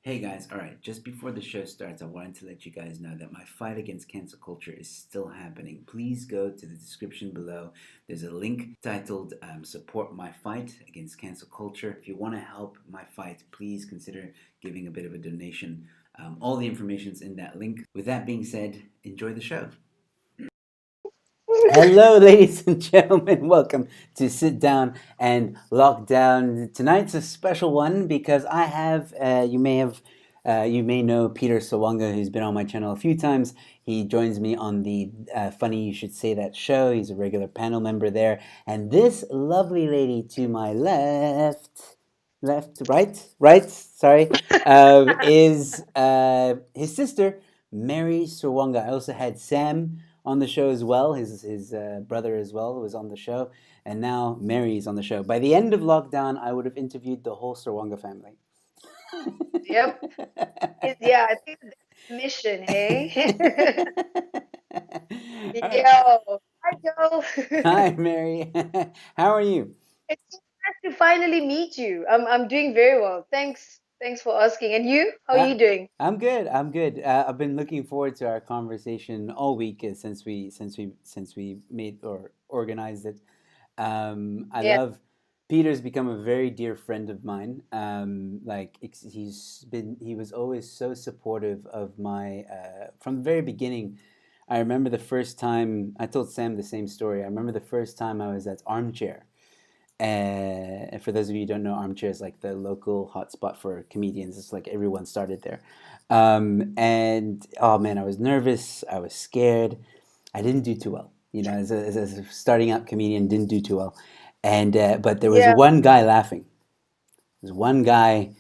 Hey guys, alright, just before the show starts, I wanted to let you guys know that my fight against cancel culture is still happening. Please go to the description below. There's a link titled Support My Fight Against Cancel Culture. If you want to help my fight, please consider giving a bit of a donation. All the information's in that link. With that being said, enjoy the show. Hello, ladies and gentlemen. Welcome to Sit Down and Lock Down. Tonight's a special one because I have, you may know Peter Sserwanga, who's been on my channel a few times. He joins me on the Funny You Should Say That show. He's a regular panel member there. And this lovely lady to my right, sorry, is his sister, Mary Sserwanga. I also had Sam on the show as well. His brother as well was on the show, and now Mary's on the show. By the end of lockdown, I would have interviewed the whole Sserwanga family. Yep. Yeah, I think that's the mission, hey? All right. Yo, hi Joe. Hi, Mary. How are you? It's so nice to finally meet you. I'm doing very well. Thanks for asking. And you? How are Uh, you doing? I'm good. I'm good. I've been looking forward to our conversation all week since we made or organized it. I Yeah. love Peter's become a very dear friend of mine. He was always so supportive of my from the very beginning. I remember the first time I told Sam the same story. I remember the first time I was at Armchair. And for those of you who don't know, Armchair is like the local hotspot for comedians. It's like everyone started there. And oh man, I was nervous. I was scared. I didn't do too well. You know, as a starting out comedian, didn't do too well. And but there was Yeah. one guy laughing. There was one guy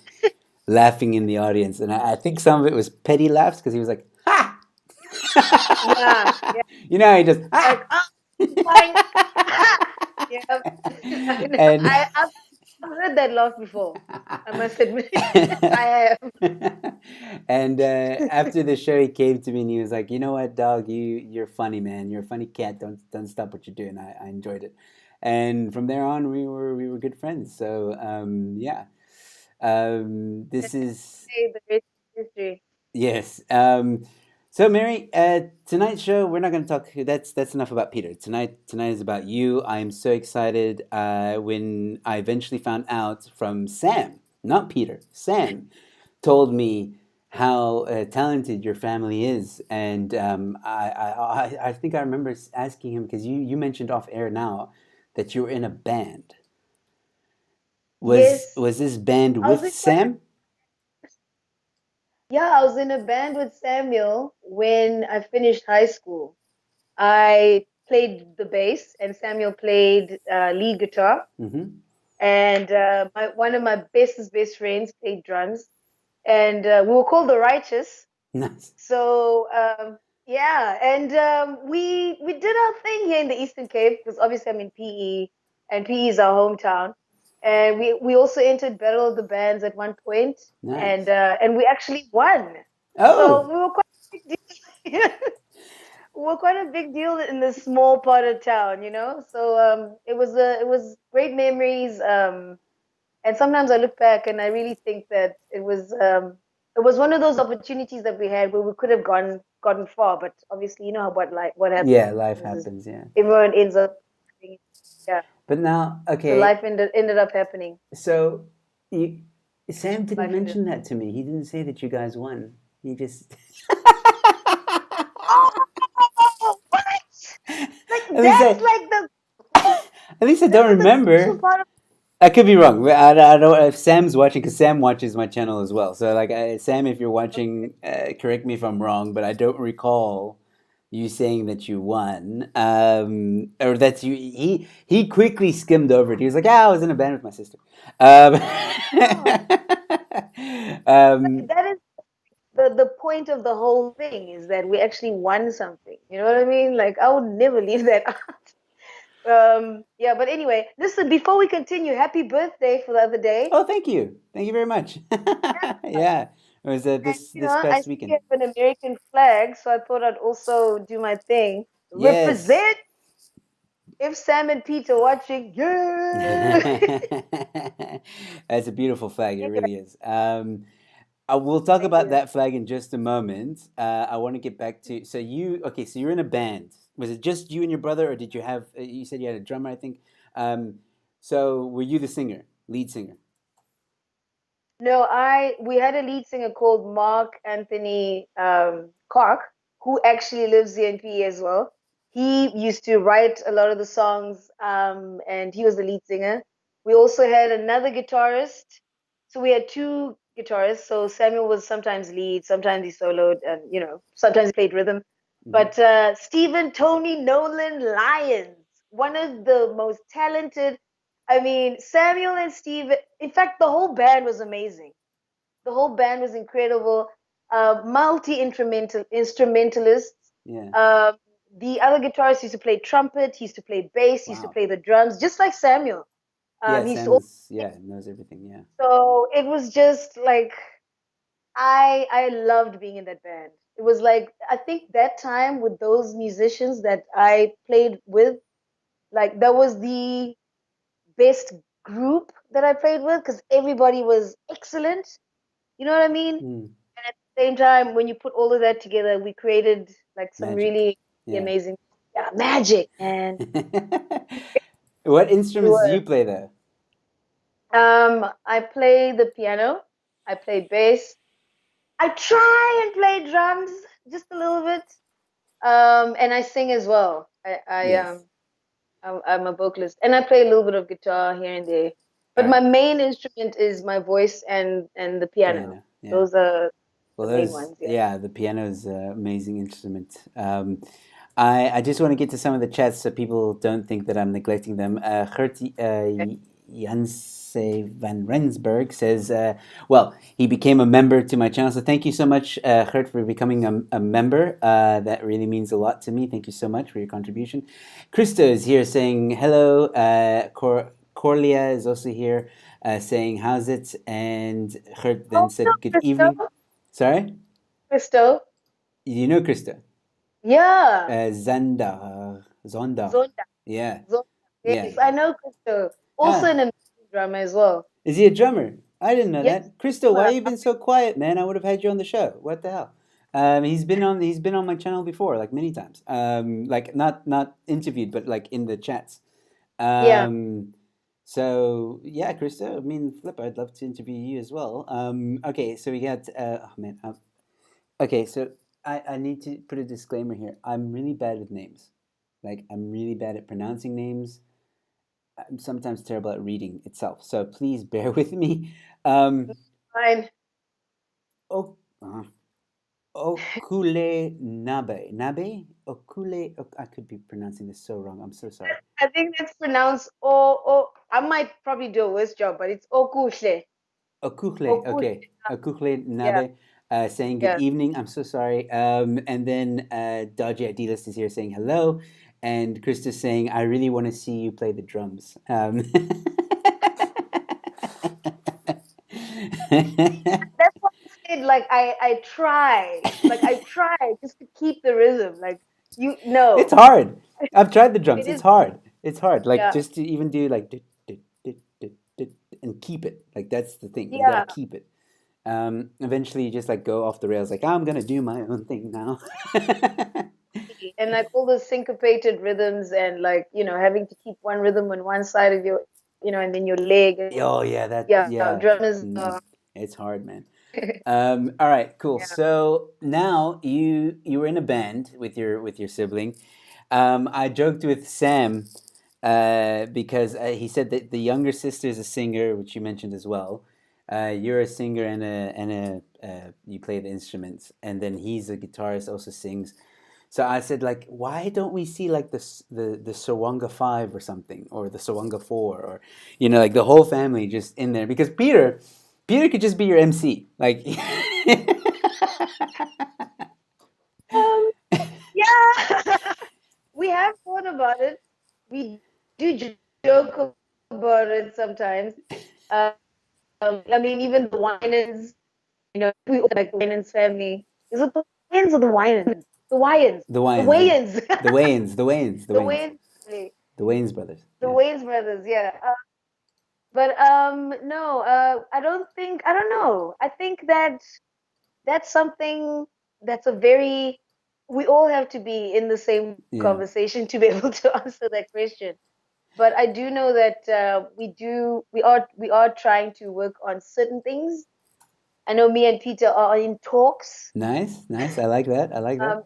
laughing in the audience, and I think some of it was petty laughs because he was like, "Ha!" Yeah. Yeah. You know, he just Like, "Ha!" fine. Yep. I know. and I've heard that laugh before. I must admit. I have. and after the show, he came to me and he was like, "You know what, dog? You're funny, man. You're a funny cat. Don't stop what you're doing. I enjoyed it." And from there on, we were good friends. So yeah, this is Say the rest is history. yes. So Mary, tonight's show we're not going to talk. That's enough about Peter. Tonight is about you. I'm so excited. When I eventually found out from Sam, not Peter, Sam, told me how talented your family is, and I think I remember asking him because you mentioned off air now that you were in a band. Yes. Was this band I was with in quite a Sam? Yeah, I was in a band with Samuel when I finished high school. I played the bass, and Samuel played lead guitar. Mm-hmm. And one of my best friends played drums. And we were called the Righteous. Nice. So yeah, and we did our thing here in the Eastern Cape because obviously I'm in PE, and PE is our hometown. And we also entered Battle of the Bands at one point, Nice. and we actually won. So Oh, we were quite a big deal. We were quite a big deal in this small part of town, you know. So it was great memories. And sometimes I look back and I really think that it was one of those opportunities that we had where we could have gotten far, but obviously you know what yeah, happens life is happens. Yeah. everyone ends up, yeah. But now, So okay, life ended up happening. so you, Sam didn't Life ended. mention that to me. He didn't say that you guys won. He just. Oh, what? Like At least that's like at least I this don't is the crucial remember. part of. I could be wrong. I don't know if Sam's watching because Sam watches my channel as well. So, like, Sam, if you're watching, correct me if I'm wrong, but I don't recall you saying that you won, or that you. He quickly skimmed over it. He was like, "Ah, I was in a band with my sister." Um, No, um, that is the point of the whole thing is that we actually won something. You know what I mean? Like I would never leave that out. Yeah, but anyway, listen, before we continue, happy birthday for the other day. oh, thank you very much. Yeah, it was And you this know, I past see you weekend. have an American flag, so I thought I'd also do my thing. Yes. Represent if Sam and Pete are watching. Yeah. That's a beautiful flag. It really is. we'll talk Thank about you. that flag in just a moment. I want to get back to so you okay. So you're in a band. Was it just you and your brother, or did you have? You said you had a drummer, I think. Um, so were you the singer, lead singer? No, I we had a lead singer called Mark Anthony Clark, who actually lives here in PE as well. He used to write a lot of the songs, and he was the lead singer. We also had another guitarist. So we had two guitarists. So Samuel was sometimes lead, sometimes he soloed, and sometimes he played rhythm. Hmm. But Stephen Tony Nolan Lyons, one of the most talented. I mean, Samuel and Steve, in fact, the whole band was amazing. The whole band was incredible. Instrumentalists. Yeah. Um, the other guitarist used to play trumpet, he used to play bass, he used to Wow. play the drums, just like Samuel. Yeah, He used to, Sam's knows everything. Yeah. so it was just like I loved being in that band. It was like I think that time with those musicians that I played with, like that was the best group that I played with because everybody was excellent. You know what I mean? Mm. And at the same time, when you put all of that together, we created like some Magic. really Yeah. amazing, yeah, magic, man. What It instruments do was. you play there? I play the piano. I play bass. I try and play drums just a little bit. And I sing as well. Yes. I'm a vocalist, and I play a little bit of guitar here and there. All But my right. main instrument is my voice and the piano. Piano. Yeah. Those are Well, the main those, ones. Yeah. yeah, the piano is an amazing instrument. I just want to get to some of the chats so people don't think that I'm neglecting them. Gert Janse van Rensburg says, well, he became a member to my channel. So thank you so much, Gert, for becoming a member. That really means a lot to me. Thank you so much for your contribution. Krista is here saying hello. Corlia is also here saying, how's it? And Gert then Oh no, said, good evening. Crystal. Sorry? Crystal. You know Krista? Yeah. Zonda. Zonda. Yeah, Zonda. yeah. Yes, I know Crystal. Also Ah, an amazing drummer as well. is he a drummer? I didn't know Yes, that. Crystal, why drummer. you been so quiet, man? I would have had you on the show. What the hell? He's been on my channel before, like many times. Like not interviewed, but like in the chats. Yeah. Um, so yeah, Krista. I mean, flip. I'd love to interview you as well. Okay, so we got. Oh man. Okay, so I need to put a disclaimer here. I'm really bad with names. Like, I'm really bad at pronouncing names. I'm sometimes terrible at reading itself. So please bear with me. Um, Fine. o, Okule Nabe. Nabe? Okule. I could be pronouncing this so wrong. I'm so sorry. I think that's pronounced O. I might probably do a worse job, but it's Okushle. Okule. Okushle. Okay. Okule Yeah. Nabe. Saying good Yeah. evening. I'm so sorry. And then Dodgy Adidas is here saying hello. And Krista's saying, I really want to see you play the drums. That's why I said like I try just to keep the rhythm. Like you It's know, hard. I've tried the drums. it It's is. hard. It's hard. Like Yeah. just to even do like and keep it. Like that's the thing. You got to Yeah. keep it. Eventually, you just like go off the rails. Like I'm gonna do my own thing now. And like all the syncopated rhythms and like having to keep one rhythm on one side of your and then your leg. Oh yeah, that Yeah, yeah. drummers. It's hard, man. All right, cool. Yeah. So now you were in a band with your sibling. I joked with Sam because he said that the younger sister is a singer, which you mentioned as well. You're a singer and you play the instruments, and then he's a guitarist, also sings. So I said, like, why don't we see like the Sserwanga Five or something, or the Sserwanga Four, or like the whole family just in there because Peter could just be your MC, like. Um, yeah. We have thought about it. We do joke about it sometimes. Um, I mean, even the Winans, we all like the Winans family. Is it the Winans or the Winans? The Wyans. The The Wayans, yeah. Wayans. The Wayans, the Wayans, the The Wayans, Wayans family. the Wayans brothers. The Yeah. Wayans brothers, yeah. But no, I don't know. I think that that's something that's a very, we all have to be in the same Yeah. conversation to be able to answer that question. But I do know that we are trying to work on certain things. I know me and Peter are in talks Nice, nice. I like that. I like that. um,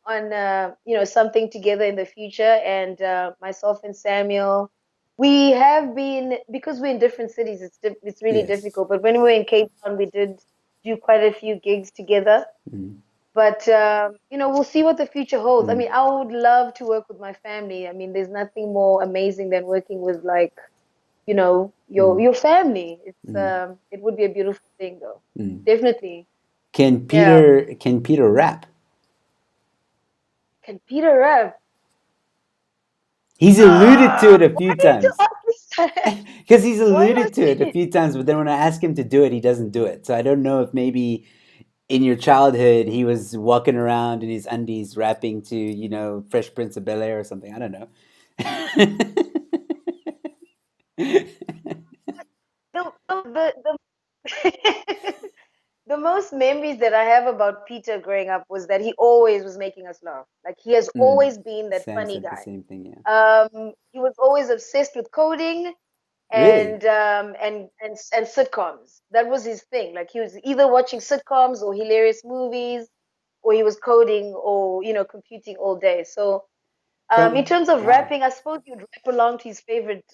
on something together in the future. And myself and Samuel, we have been, because we're in different cities. It's really Yes. difficult. But when we were in Cape Town, we did do quite a few gigs together. Mm, But we'll see what the future holds. I mm, mean, I would love to work with my family. I mean, there's nothing more amazing than working with, like, mm, your family. mm, It would be a beautiful thing, though. mm. Definitely. Can Yeah. Peter rap? Can Peter rap? He's alluded to it a Why few do you have to times. ask me that? Because he's Why alluded to it a must few times, but then when I ask him to do it, he doesn't do it. So I don't know if maybe in your childhood he was walking around in his undies rapping to, Fresh Prince of Bel Air or something. I don't know. the the most memories that I have about Peter growing up was that he always was making us laugh. Like, he has Mm. always been that Sam funny said the guy. same thing, yeah. He was always obsessed with coding Really? and sitcoms. That was his thing. Like, he was either watching sitcoms or hilarious movies, or he was coding or computing all day. So in From terms of wow. rapping, I suppose you'd rap along to his favorite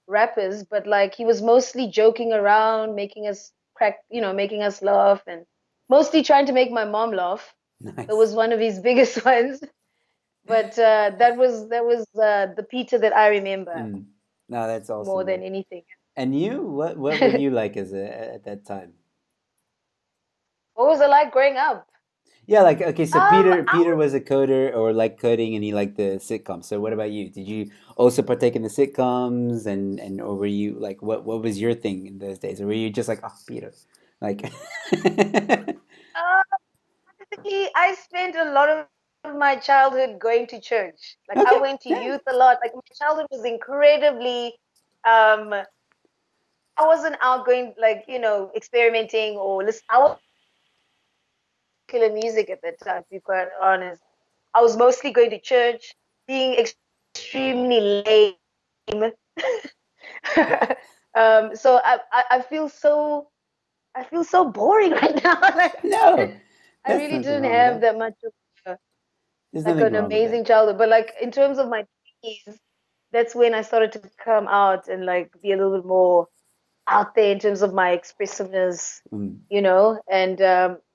rappers, but like, he was mostly joking around, making us crack, making us laugh, and mostly trying to make my mom laugh. That Nice. was one of his biggest ones. But that was the Peter that I remember Mm. No, that's more awesome, than man. anything. And you, what were you like at that time? What was it like growing up? Yeah, like okay, so Peter I was a coder or like coding and he liked the sitcoms. So what about you? Did you also partake in the sitcoms and or were you like what was your thing in those days? Or were you just like, oh, Peter? Like uh, Basically, I spent a lot of my childhood going to church. Like, I okay, went to yeah. youth a lot. Like, my childhood was incredibly. I wasn't out going, like, experimenting or listen. I was killer music at that time, to be quite honest. I was mostly going to church, being extremely lame. So I feel so boring right now. Like, No. I That's really nothing didn't wrong with have that. that much of a, There's like, nothing an wrong with that. amazing childhood. But like, in terms of my 20s, that's when I started to come out and like be a little bit more out there in terms of my expressiveness, Mm, and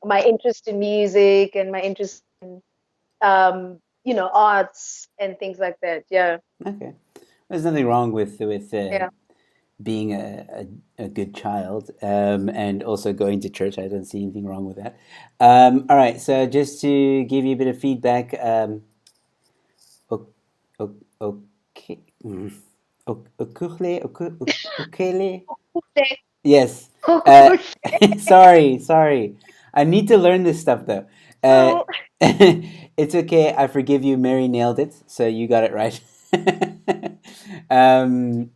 my interest in music and my interest in arts and things like that. Yeah, okay. There's nothing wrong with yeah. being a good child and also going to church. I don't see anything wrong with that. All right, so just to give you a bit of feedback, o- okay, ukele. Yes. Uh, sorry. I need to learn this stuff though. Uh, So, it's okay. I forgive you. Mary nailed it, so you got it right.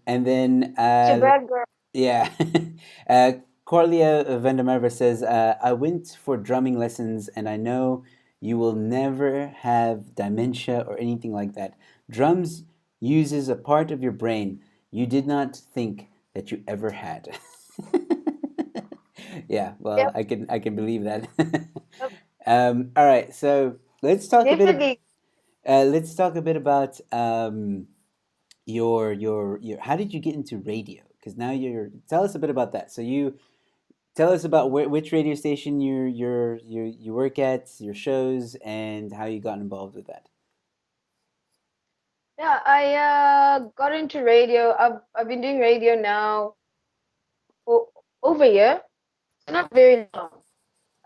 And then such a bad girl. yeah. Corlia Vandermerva says, I went for drumming lessons and I know you will never have dementia or anything like that. Drums uses a part of your brain you did not think that you ever had. Yeah, well, Yep, I can believe that. yep, All right, so definitely. let's talk a bit about your how did you get into radio? Because now you're tell us a bit about that. So you tell us about which radio station you work at, your shows, and how you got involved with that. Yeah, I got into radio. I've been doing radio now for over a year, so not very long.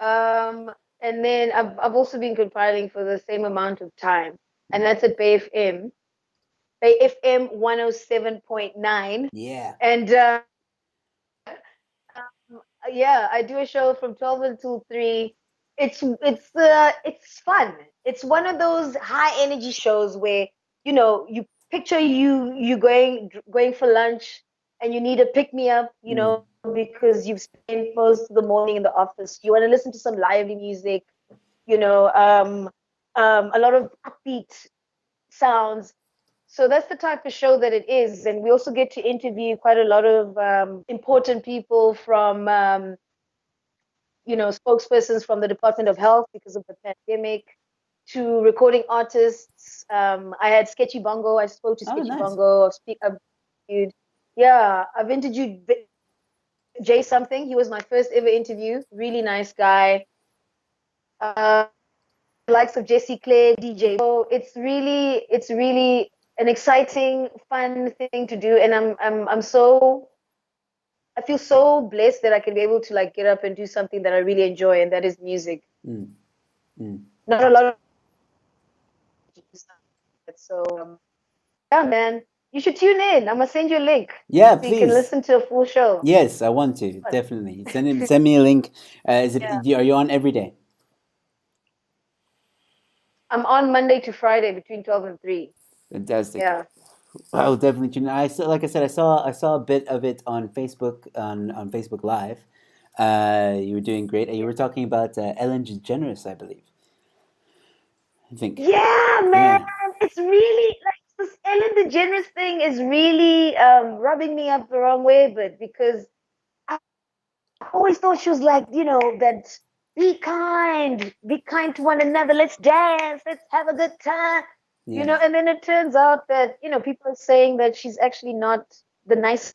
Um, and then I've also been compiling for the same amount of time, and that's at Bay FM, Bay FM 107.9. Yeah. And yeah, I do a show from 12 until 3. It's fun. It's one of those high energy shows where you picture you going for lunch. and you need a pick me up, Mm. because you've spent most of the morning in the office. You want to listen to some lively music, you know, a lot of upbeat sounds. So that's the type of show that it is. And we also get to interview quite a lot of important people from, spokespersons from the Department of Health because of the pandemic, to recording artists. I had Sketchy Bongo. I spoke to Oh, Sketchy nice. Bongo. I've interviewed, yeah, I've interviewed Jay something. He was my first ever interview. Really nice guy. Uh, Likes of Jesse Clay, DJ. So it's really an exciting, fun thing to do, and I feel so blessed that I can be able to like get up and do something that I really enjoy, and that is music. Mm. Mm. Not a lot of so yeah, man, you should tune in. I'm gonna send you a link Yeah, so you can please. listen to a full show. Yes, I want to definitely send me a link. Is it? Yeah, Are you on every day? I'm on Monday to Friday between 12 and 3. Fantastic. Yeah. I will definitely tune in. I saw, like I said, I saw a bit of it on Facebook on Facebook Live. You were doing great. You were talking about Ellen DeGeneres, I believe. I think. Yeah, man. Yeah. It's really like this Ellen DeGeneres thing is really rubbing me up the wrong way, but because I always thought she was like, that be kind to one another, let's dance, let's have a good time, Yes. and then it turns out that, people are saying that she's actually not the nice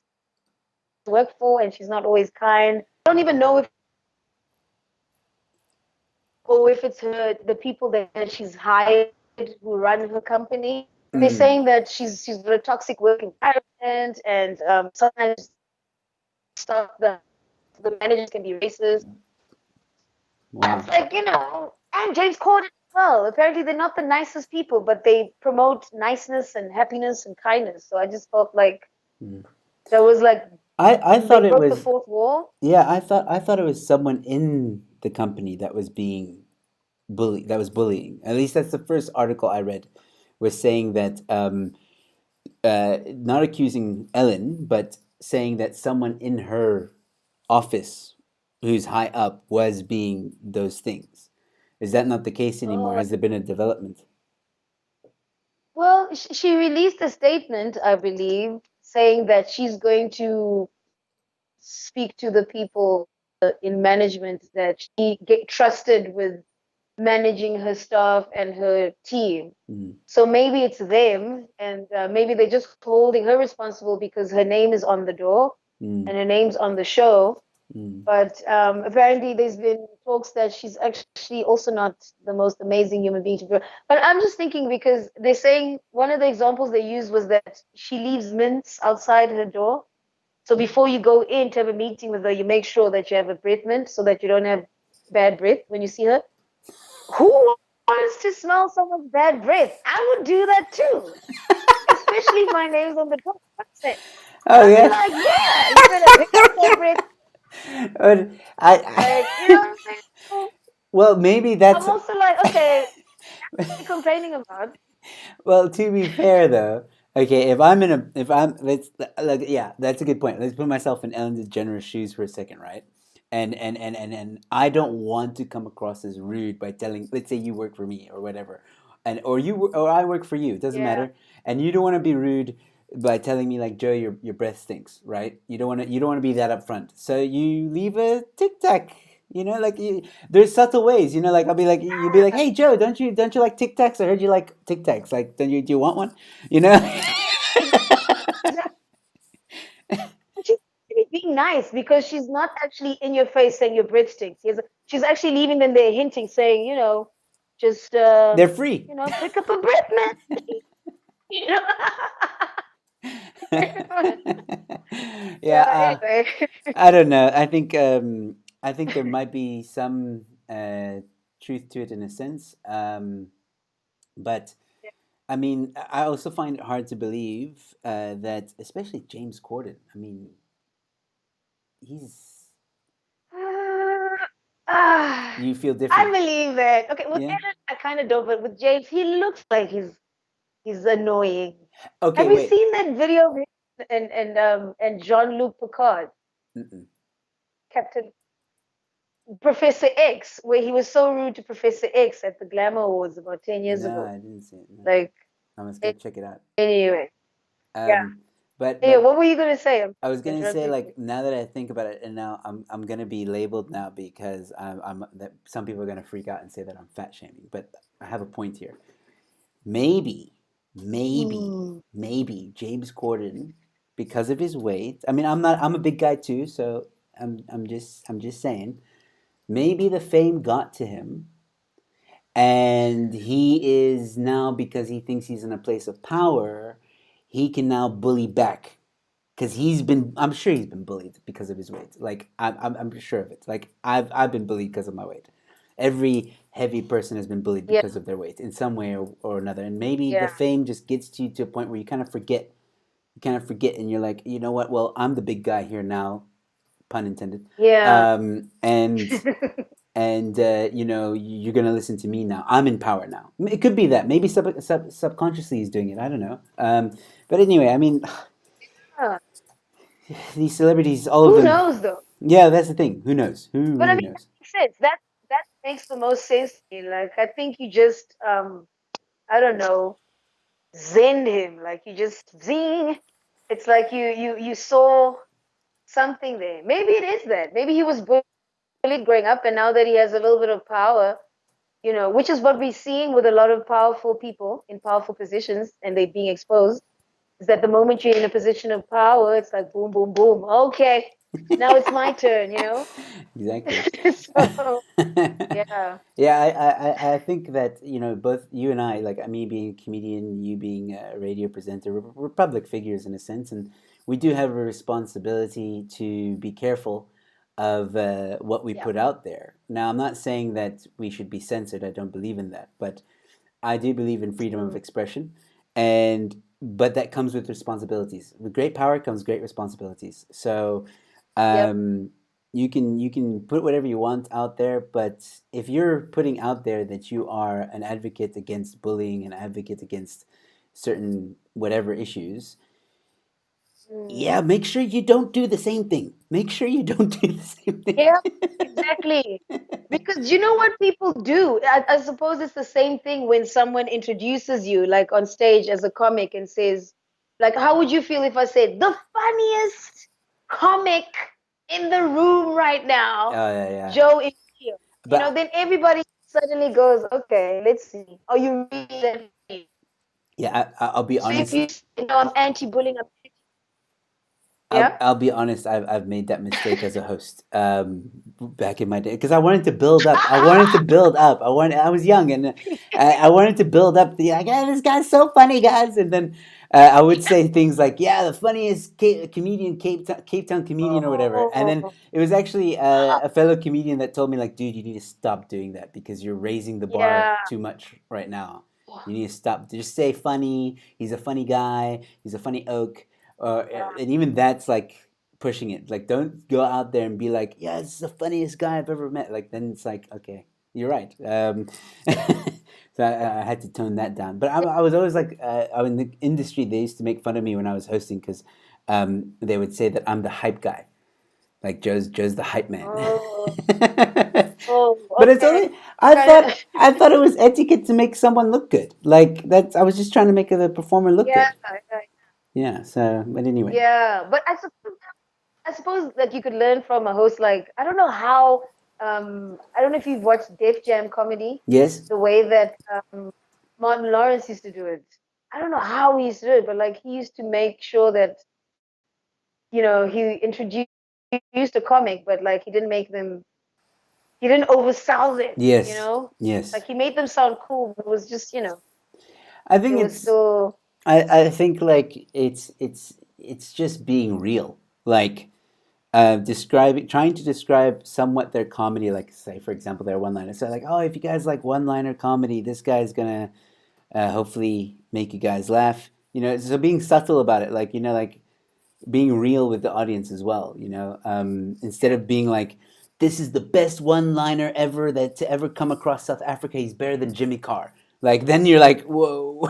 to work for and she's not always kind. I don't even know if or if it's the people that she's hired who run her company. They're Mm. saying that she's got a toxic work environment, and sometimes stuff that the managers can be racist. That's Wow. like, and James Corden as well. Apparently, they're not the nicest people, but they promote niceness and happiness and kindness. So I just felt like Mm. there was like I they thought it broke the was. fourth wall. Yeah, I thought it was someone in the company that was being that was bullying. At least that's the first article I read, was saying that not accusing Ellen, but saying that someone in her office who's high up was being those things. Is that not the case anymore? Oh, Has there been a development? well, she released a statement, I believe, saying that she's going to speak to the people in management that she get trusted with managing her staff and her team. Mm, So maybe it's them, and maybe they're just holding her responsible because her name is on the door mm, and her name's on the show. mm, But apparently, there's been talks that she's actually also not the most amazing human being to be. But I'm just thinking because they're saying one of the examples they used was that she leaves mints outside her door. So before you go in to have a meeting with her, you make sure that you have a breath mint so that you don't have bad breath when you see her. Who wants to smell someone's bad breath? I would do that too, especially if my name's on the door. oh I'd be yeah. like, yeah, you better pick up that breath. But Like, you know what I'm saying? So well, maybe I'm that's. also like, okay, what are you complaining about? Well, to be fair though, okay, if I'm in a, if I'm, let's, like, yeah, that's a good point. Let's put myself in Ellen DeGeneres' shoes for a second, right? And I don't want to come across as rude by telling, let's say you work for me or whatever, and or I work for you, it doesn't Yeah. matter, and you don't want to be rude by telling me like, Joe, your breath stinks, right? You don't want to be that upfront, so you leave a tic tac. Like there's subtle ways. Like I'll be like, you'll be like, hey Joe, don't you like Tic Tacs? I heard you like Tic Tacs. Like, do you want one? You know? Exactly. She's being nice because she's not actually in your face saying your breath stinks. She's actually leaving them there hinting, saying, just, They're free. pick up a breath, man. You know? Yeah. Yeah, anyway. I don't know. I think there might be some truth to it in a sense. But I mean, I also find it hard to believe that, especially James Corden. I mean, he's. Ah, You feel I different, believe it. Okay, with yeah? Aaron, I kind of don't, but with James, he looks like he's annoying. Have Okay, you wait. seen that video of him? and Jean-Luc Picard, Mm-mm. Captain Professor X, where he was so rude to Professor X at the Glamour Awards about 10 years No, ago. I didn't see it. No, Like I must go check it out. anyway, yeah. Um, but Yeah, but what were you gonna say? I'm I was gonna say, interrupted you. like, now that I think about it, and now I'm gonna be labeled now because I'm that some people are gonna freak out and say that I'm fat shaming. But I have a point here. Maybe, maybe, Hmm. maybe James Corden, because of his weight. I mean, I'm not. I'm a big guy too, so I'm just saying. Maybe the fame got to him, and he is now, because he thinks he's in a place of power, he can now bully back because I'm sure he's been bullied because of his weight. Like I'm sure of it. Like I've been bullied because of my weight. Every heavy person has been bullied Yeah, because of their weight in some way or another. And maybe the yeah, fame just gets to you to a point where you kind of forget. You kind of forget, and you're like, you know what? Well, I'm the big guy here now, pun intended. yeah. Um, and you're gonna listen to me now. I'm in power now. It could be that. Maybe subconsciously he's doing it. I don't know. But anyway, I mean, Huh. these celebrities, all of Who them. knows though? Yeah, that's the thing. Who knows? Who But I really mean, that knows? makes sense. That makes the most sense to me. Like, I think you just I don't know, zen him. Like, you just zing. It's like you saw something there. Maybe it is that. Maybe he was bullied growing up, and now that he has a little bit of power, which is what we're seeing with a lot of powerful people in powerful positions, and they being exposed, is that the moment you're in a position of power, it's like boom, boom, boom. Okay, now it's my turn. Exactly. So yeah, Yeah, I think that, both you and I, like me being a comedian, you being a radio presenter, we're public figures in a sense, and we do have a responsibility to be careful of what we yeah, put out there. Now, I'm not saying that we should be censored. I don't believe in that, but I do believe in freedom of mm, expression, and but that comes with responsibilities. With great power comes great responsibilities. So, yep. um, you can put whatever you want out there, but if you're putting out there that you are an advocate against bullying, an advocate against certain whatever issues, Mm. yeah, make sure you don't do the same thing. Make sure you don't do the same thing. Yeah, exactly. Because you know what people do? I suppose it's the same thing when someone introduces you, like on stage as a comic, and says, like, how would you feel if I said, the funniest comic in the room right now, Oh yeah, yeah. Joe is here? But Then everybody suddenly goes, okay, let's see. Are you really that funny? yeah, I'll be So if honest. you say, no, I'm anti-bullying, I'll yeah? I'll be honest. I've made that mistake as a host back in my day because I wanted to build up. I wanted to build up. I was young, and I wanted to build up. Like, yeah, this guy's so funny, guys. And then I would say things like, "Yeah, the funniest comedian, Cape Town comedian, or whatever." And then Oh, it was actually a fellow comedian that told me, like, "Dude, you need to stop doing that because you're raising the bar yeah. too much right now. You need to stop. Just say funny. He's a funny guy. He's a funny oak." And even that's like pushing it. Like, don't go out there and be like, "Yeah, this is the funniest guy I've ever met." Like, then it's like, okay, you're right. So I had to tone that down. But I was always like, in the industry, they used to make fun of me when I was hosting because they would say that I'm the hype guy. Like, Joe's the hype man. Oh, oh, But it's okay. only I Kind thought of, I thought it was etiquette to make someone look good. Like, that's I was just trying to make the performer look yeah, good. Yeah. So, but anyway. yeah. But I suppose that you could learn from a host. Like, I don't know how. I don't know if you've watched Def Jam comedy, Yes. the way that Martin Lawrence used to do it. I don't know how he used to do it, but like he used to make sure that he introduced a comic, but like he didn't make them. He didn't oversell them. Yes. Yes. Like he made them sound cool, but it was just I it think was it's still. I think like it's just being real. Like describing trying to describe somewhat their comedy, like say for example their one liner. So like, oh, if you guys like one liner comedy, this guy's gonna hopefully make you guys laugh. So being subtle about it, like like being real with the audience as well. Instead of being like, this is the best one liner ever that to ever come across South Africa. He's better than Jimmy Carr. Like then you're like, whoa.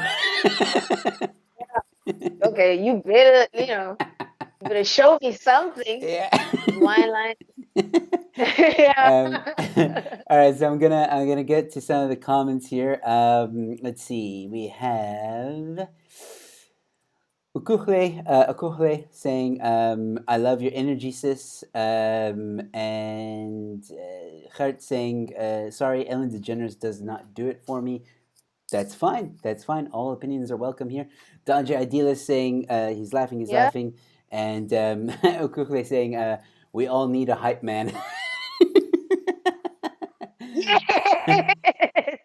okay, you better show me something. Yeah. Wine line. Yeah. All right, so I'm gonna get to some of the comments here. Let's see. We have Ukuhle saying, "I love your energy, sis," and Gert saying, "Sorry, Ellen DeGeneres does not do it for me." That's fine. That's fine. All opinions are welcome here. Danja Idealist saying, "He's laughing. He's Yeah. laughing," and Okuhle saying, "We all need a hype man." Yes.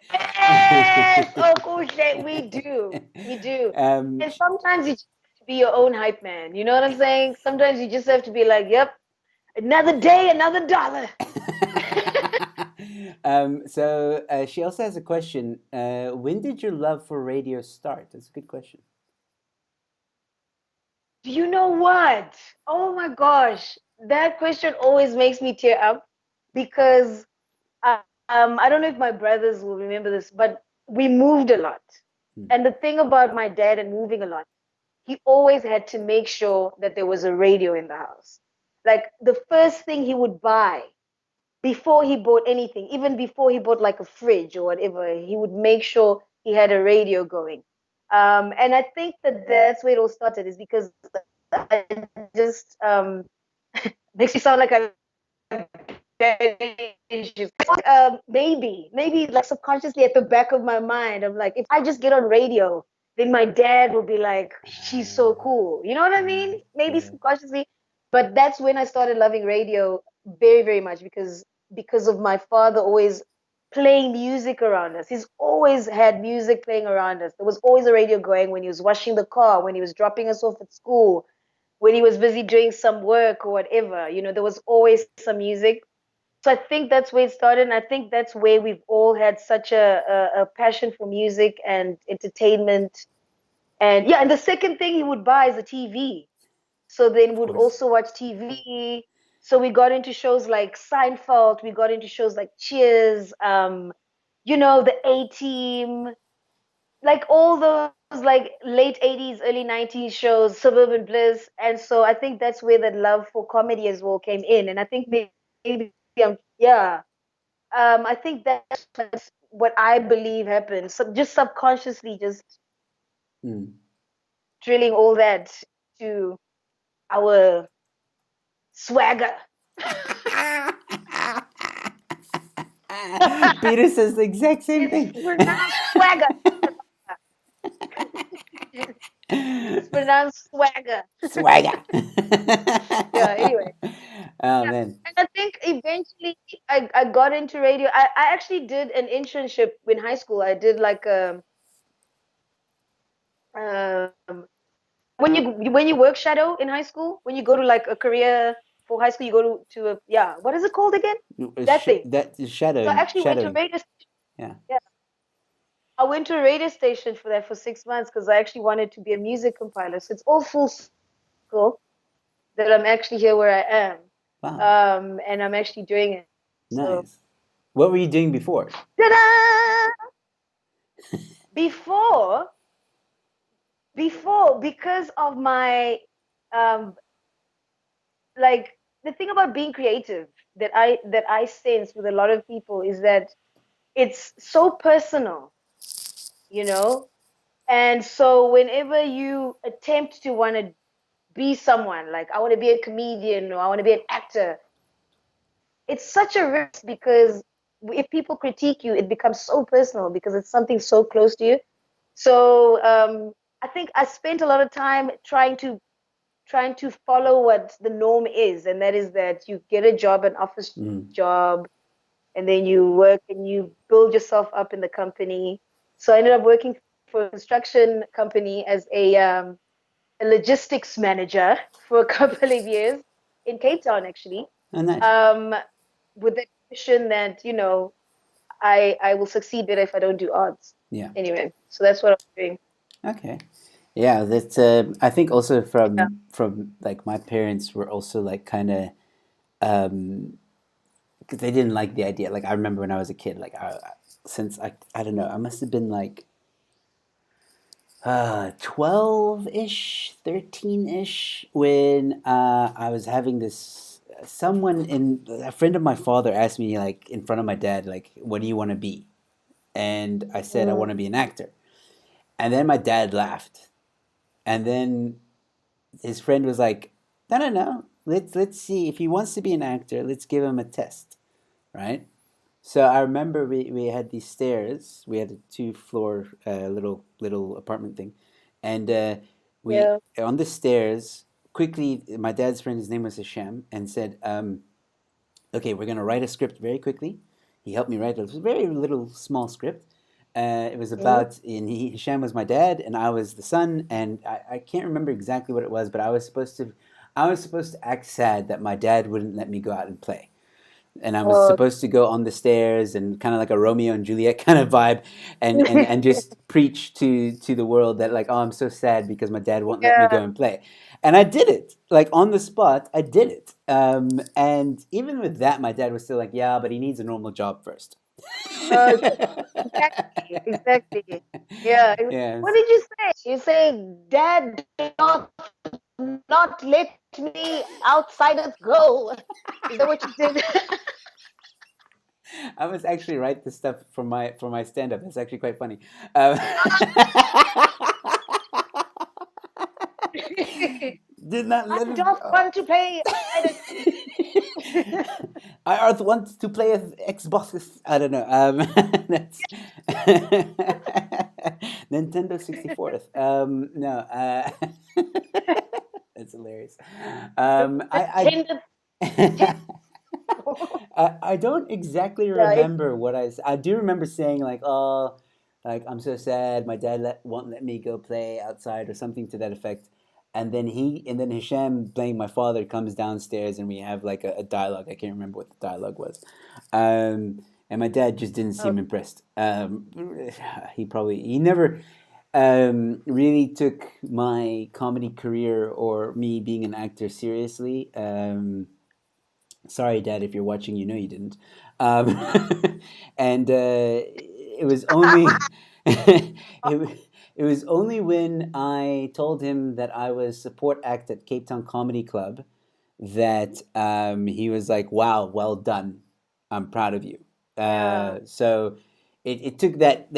Yes. Oh, cool shit. We do. We do. um, And sometimes you just have to be your own hype man. You know what I'm saying? Sometimes you just have to be like, yep, another day, another dollar. so she also has a question. When did your love for radio start? That's a good question. Do you know what? Oh my gosh. That question always makes me tear up because I don't know if my brothers will remember this, but we moved a lot. Hmm. And the thing about my dad and moving a lot, he always had to make sure that there was a radio in the house. Like the first thing he would buy before he bought anything, even before he bought like a fridge or whatever, he would make sure he had a radio going. And I think that that's where it all started, is because I just makes me sound like I'm issues. Maybe like subconsciously at the back of my mind, I'm like, if I just get on radio, then my dad will be like, she's so cool. You know what I mean? Maybe Yeah. subconsciously. But that's when I started loving radio very, very much because of my father always playing music around us. He's always had music playing around us. There was always a radio going when he was washing the car, when he was dropping us off at school, when he was busy doing some work or whatever. There was always some music. So I think that's where it started, and I think that's where we've all had such a passion for music and entertainment. And yeah, and the second thing he would buy is a TV. So then Of we'd course. also watch TV. So we got into shows like Seinfeld, we got into shows like Cheers, the A Team, like all those like late 80s, early 90s shows, Suburban Bliss. And so I think that's where that love for comedy as well came in. And I think maybe yeah. I think that's what I believe happened. So just subconsciously, just Mm. drilling all that to our swagger. Peter says the exact same It's thing. pronounced swagger. It's pronounced swagger. Swagger. Yeah. Anyway, Oh yeah. man. And I think eventually I got into radio. I actually did an internship in high school. I did like um when you work shadow in high school, when you go to like a career for high school, you go to a, yeah, what is it called again? That thing. That is So I shadowing. actually went to Shadowing. radio. Yeah. Yeah, I went to a radio station for that for 6 months because I actually wanted to be a music compiler. So it's all full circle that I'm actually here where I am, Wow. and I'm actually doing it. So Nice. What were you doing before? ta-da! Before, because of my um, like the thing about being creative that I sense with a lot of people is that it's so personal, you know. And so whenever you attempt to want to be someone, like I want to be a comedian or I want to be an actor, it's such a risk because if people critique you, it becomes so personal because it's something so close to you. So I think I spent a lot of time trying to follow what the norm is, and that is that you get a job, an office Mm. job, and then you work and you build yourself up in the company. So I ended up working for a construction company as a logistics manager for a couple of years in Cape Town, actually, Oh, nice. um, with the mission that I will succeed better if I don't do arts. Yeah. Anyway, so that's what I'm doing. Okay. Yeah, that's. I think also Yeah. from like my parents were also like kind of um, because they didn't like the idea. Like I remember when I was a kid, like since I don't know, I must have been like 12-ish, 13-ish, when I was having this, someone in, a friend of my father asked me, like, in front of my dad, like, what do you want to be? And I said, I want Mm. to be an actor. And then my dad laughed. And then his friend was like, no, no, no. Let's see. If he wants to be an actor, let's give him a test, right? So I remember we had these stairs. We had a two-floor little apartment thing, and we Yeah. on the stairs quickly. My dad's friend, his name was Hashem, and said, "Okay, we're gonna write a script very quickly." He helped me write a very little small script. It was Mm. about, and Hashem was my dad, and I was the son, and I can't remember exactly what it was, but I was supposed to act sad that my dad wouldn't let me go out and play, and I was Oh, supposed to go on the stairs and kind of like a Romeo and Juliet kind of vibe, and just preach to the world that, like, oh, I'm so sad because my dad won't let me go yeah. and play, and I did it, like, on the spot. I did it, and even with that, my dad was still like, yeah, but he needs a normal job first. Uh, exactly. Exactly. Yeah. What Yes. did you say? You say, Dad, do not let me outsiders go. Is that what you did? I was actually write this stuff for my stand up. It's actually quite funny. Um, did not I let us don't go. want to play outsiders. I Earth wants to play as Xbox. I don't know. That's Nintendo 64th. No, that's hilarious. Pretended. I I don't exactly Yeah. remember what I do remember saying, like, oh, like, I'm so sad. My dad won't let me go play outside or something to that effect. And then Hisham, playing my father, comes downstairs and we have like a dialogue. I can't remember what the dialogue was. And my dad just didn't Oh, seem impressed. He never really took my comedy career or me being an actor seriously. Sorry, Dad, if you're watching, you know you didn't. Um, and it was only it was only when I told him that I was support act at Cape Town Comedy Club that he was like, "Wow, well done. I'm proud of you." yeah. So it took that,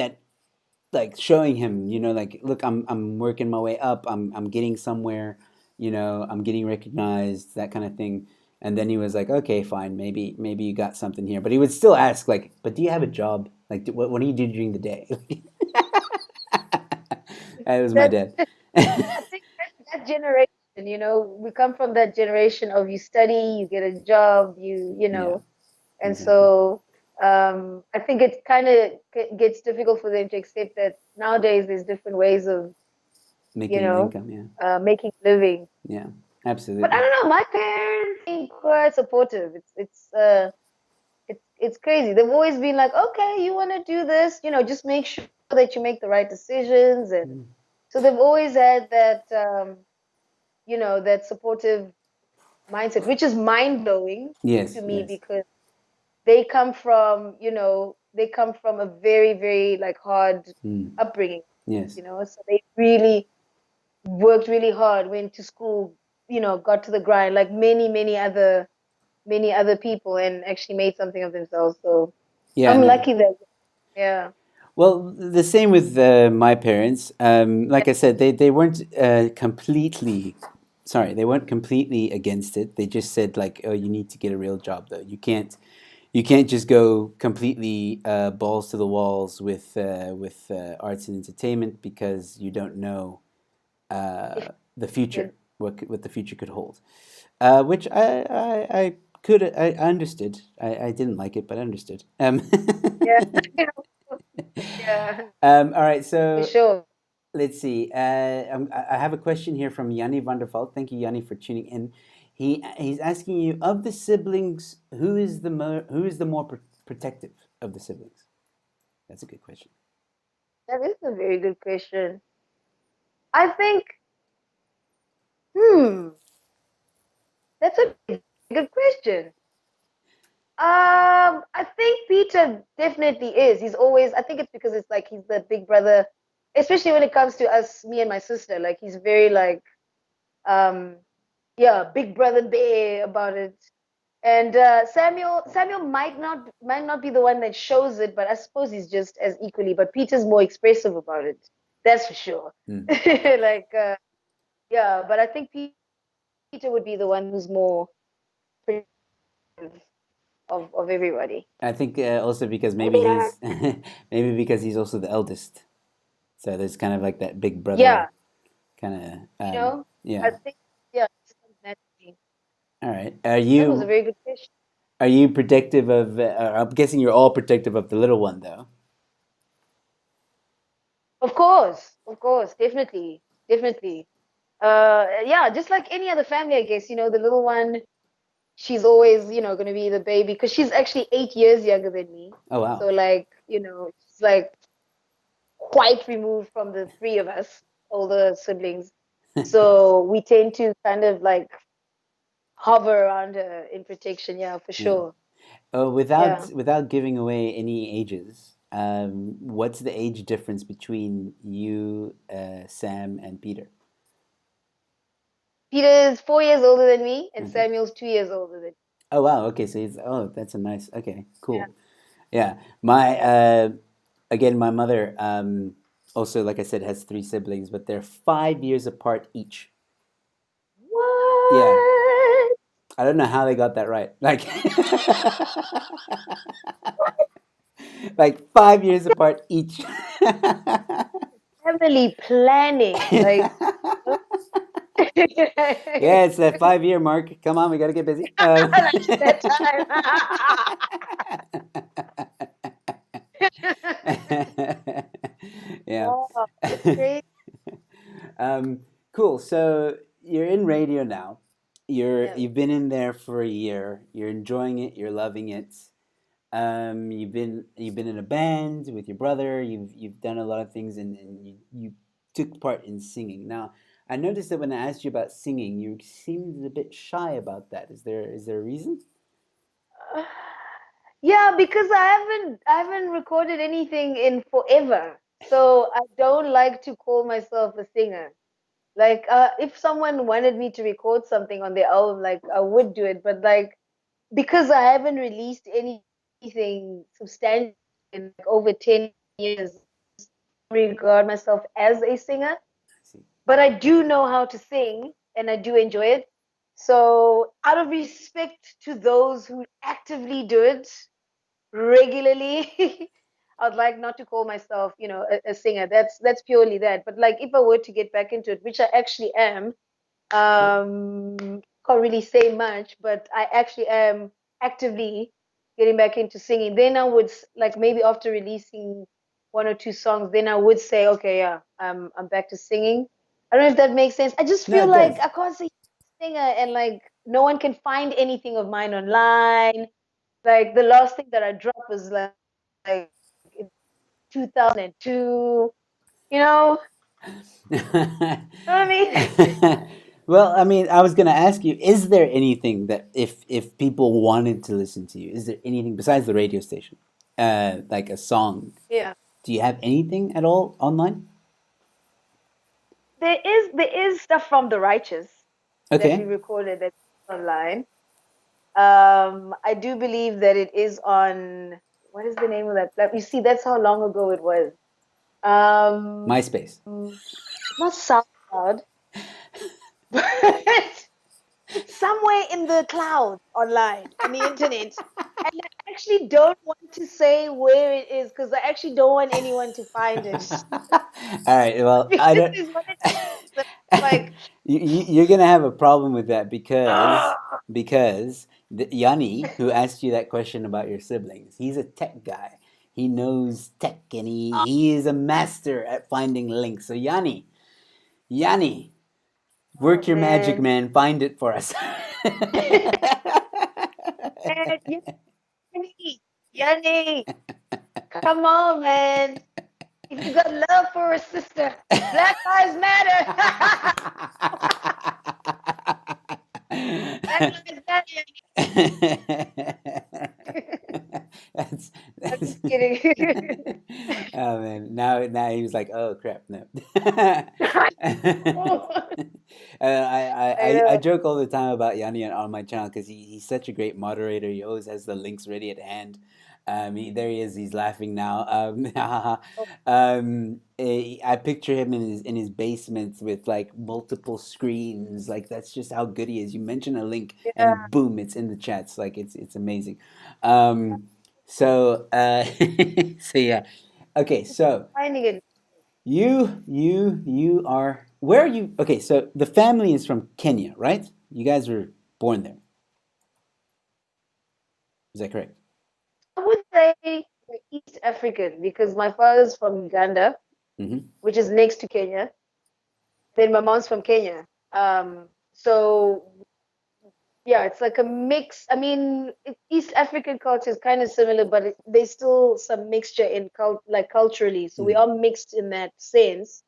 like, showing him, like, look, I'm working my way up. I'm getting somewhere. I'm getting recognized, that kind of thing. And then he was like, okay, fine, maybe you got something here. But he would still ask, like, but do you have a job? Like, what do you do during the day? That was my That dad. I think that generation, we come from that generation of you study, you get a job, Yeah, and exactly. so I think it kind of gets difficult for them to accept that nowadays there's different ways of, you Making an know, income. Yeah, making a living. yeah, But I absolutely. don't know, my parents seem quite supportive. It's crazy. They've always been like, okay, you want to do this, just make sure that you make the right decisions, and Mm. so they've always had that, that supportive mindset, which is mind blowing to Yes, me yes. because they come from a very, very like hard Mm. upbringing, Yes. so they really worked really hard, went to school, got to the grind like many other people, and actually made something of themselves. So Yeah, I'm no. lucky that, yeah. Well, the same with my parents. Like I said, they weren't completely, sorry, they weren't completely against it. They just said, like, oh, you need to get a real job, though. You can't just go completely balls to the walls with arts and entertainment because you don't know If the you future, what the future could hold. Which I understood. I didn't like it, but I understood. yeah, yeah, All right, for so sure. let's see. I have a question here from Yanni Vanderveld. Thank you, Yanni, for tuning in. He's asking you, of the siblings, who is the more protective of the siblings? That's a good question. That is a very good question. I think, hmm, that's a good question. I think Peter definitely is. He's always, I think it's because it's like he's the big brother. especially when it comes to us, me and my sister. Like he's very like um yeah, big brother bear about it. And Samuel might not be the one that shows it, but I suppose he's just as equally. But Peter's more expressive about it. That's for sure. Mm. Like yeah, but I think Peter would be the one who's more protective of everybody. I think also because Hey, maybe Peter. he's maybe because he's also the eldest, so there's kind of like that big brother Yeah, kind of you know, I yeah. think yeah, it's naturally. All right. That was a very good question. Are you protective of? I'm guessing you're all protective of the little one, though. Of course, definitely, definitely. Yeah, just like any other family, I guess. The little one, she's always, going to be the baby because she's actually 8 years younger than me. Oh So, wow. like, she's like quite removed from the three of us, older siblings. So we tend to kind of like hover around her in protection. Yeah, for Yeah. sure. Without Yeah. giving away any ages, what's the age difference between you, Sam, and Peter? Peter is 4 years older than me, and Okay. Samuel's 2 years older than Oh wow. Okay. So it's that's a nice. Okay. me. Cool. Yeah. My Yeah. again, my mother also, like I said, has three siblings, but they're 5 years apart each. Yeah. What? I don't know how they got that right. Like, like 5 years apart each. Family planning. Like, Yeah, like it's that 5 year mark. Come on, we gotta get busy. that time. Yeah. Wow, that's crazy. um, cool. So you're in radio now. Yeah. You've been in there for a year. You're enjoying it. You're loving it. You've been in a band with your brother. You've done a lot of things, and you took part in singing. Now, I noticed that when I asked you about singing, you seemed a bit shy about that. Is there a reason? Yeah, because I haven't recorded anything in forever. So I don't like to call myself a singer. Like if someone wanted me to record something on their album, like I would do it, but like because I haven't released anything substantial in like over 10 years, I regard myself as a singer, I see. but I do know how to sing and I do enjoy it. So, out of respect to those who actively do it regularly, I'd like not to call myself, a singer. That's purely that. But like if I were to get back into it, which I actually am, Cool. can't really say much, but I actually am actively getting back into singing. Then I would like maybe after releasing one or two songs, then I would say, okay, yeah, I'm back to singing. I don't know if that makes sense. I just No, feel it like does. I can't say singer and like no one can find anything of mine online. Like the last thing that I dropped was like in 2002. You know, know what I mean? Well, I mean, I was going to ask you: is there anything that, if people wanted to listen to you, is there anything besides the radio station, like a song? Yeah. Do you have anything at all online? There is stuff from the righteous that we Okay, recorded that's online. I do believe that it is on what is the name of that platform? You see, that's how long ago it was. MySpace. It's not SoundCloud, but it's somewhere in the cloud online on the internet. And I actually don't want to say where it is because I actually don't want anyone to find it. All right. Well, This I don't. is what it is. Like, You're gonna have a problem with that because ah, Yanni, who asked you that question about your siblings, he's a tech guy. He knows tech, and he is a master at finding links. So Yanni, oh work your magic, man. man. Find it for us. And Yanni, Yanni, come on, man. If you got love for a sister, Black Lives Matter. Black Lives Matter. that's I'm that's just kidding. oh man, now he was like, "Oh crap, no." I I know. joke all the time about Yanni on my channel because he's such a great moderator. He always has the links ready at hand. There he is. He's laughing now. I picture him in his basement with like multiple screens. Like that's just how good he is. You mention a link Yeah, and boom, it's in the chats. Like it's amazing. Um, so yeah. Okay, so finding it. you are where are you? Okay, so the family is from Kenya, right? You guys were born there. Is that correct? I would say we're East African because my father's from Uganda, Mm-hmm. which is next to Kenya. Then my mom's from Kenya. So yeah, it's like a mix. I mean, East African culture is kind of similar, but there's still some mixture in like culturally. So we Mm, are mixed in that sense,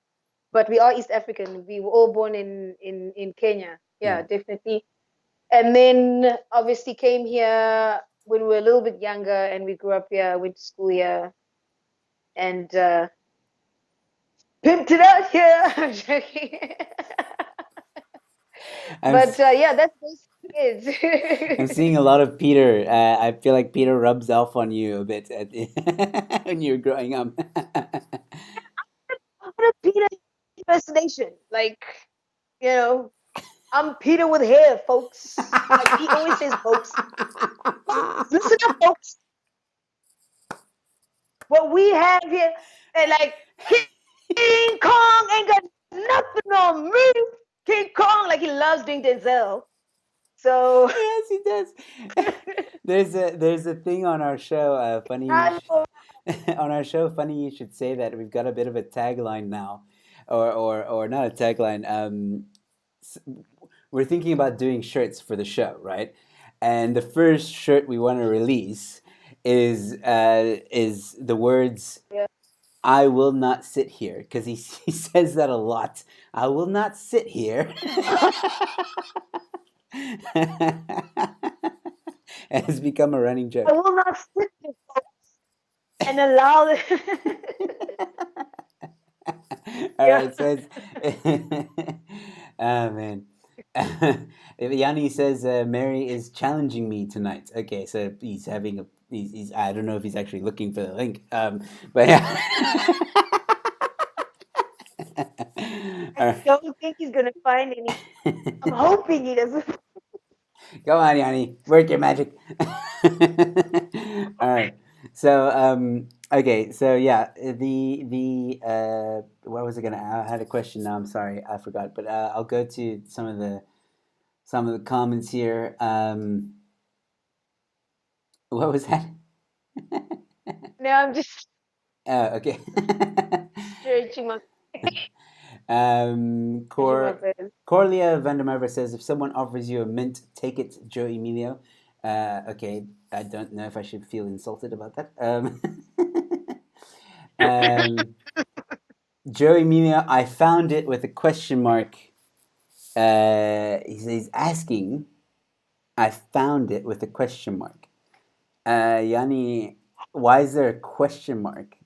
but we are East African. We were all born in Kenya. Yeah, mm. definitely. And then obviously came here when we were a little bit younger, and we grew up here, went to school here, and pimped it out here. I'm joking. I'm But s- yeah, that's basically I'm it. seeing a lot of Peter. I feel like Peter rubs off on you a bit when you're growing up. I'm gonna Peter impersonation. Like, you know, I'm Peter with hair, folks. Like he always says, folks. Folks, listen up, folks. What we have here, and like King Kong ain't got nothing on me. King Kong, like he loves doing Denzel. So Yes, he does. There's a thing on our show. On our show, funny you should say that. We've got a bit of a tagline now, or not a tagline. S- we're thinking about doing shirts for the show, right? And the first shirt we want to release is the words yeah. "I will not sit here" because he says that a lot. I will not sit here. It's become a running I joke. will not sit here and allow the All yeah. right, so it's oh man. Yanni says Mary is challenging me tonight. Okay, so he's having a he's I don't know if he's actually looking for the link. But yeah. I All don't think he's gonna find any. I'm right. hoping he doesn't. Go on, Yanni. Work your magic. All right. So, okay. So yeah, what was I gonna? I had a question now. I'm sorry, I forgot. But I'll go to some of the comments here. What was that? Now I'm just Okay. stretching my stretching my Cor face. Corlia Vandermeer says, if someone offers you a mint, take it, Joe Emilio. Okay, I don't know if I should feel insulted about that. Um, Joe Emilio, I found it with a question mark. He's asking, I found it with a question mark. Yanni, why is there a question mark?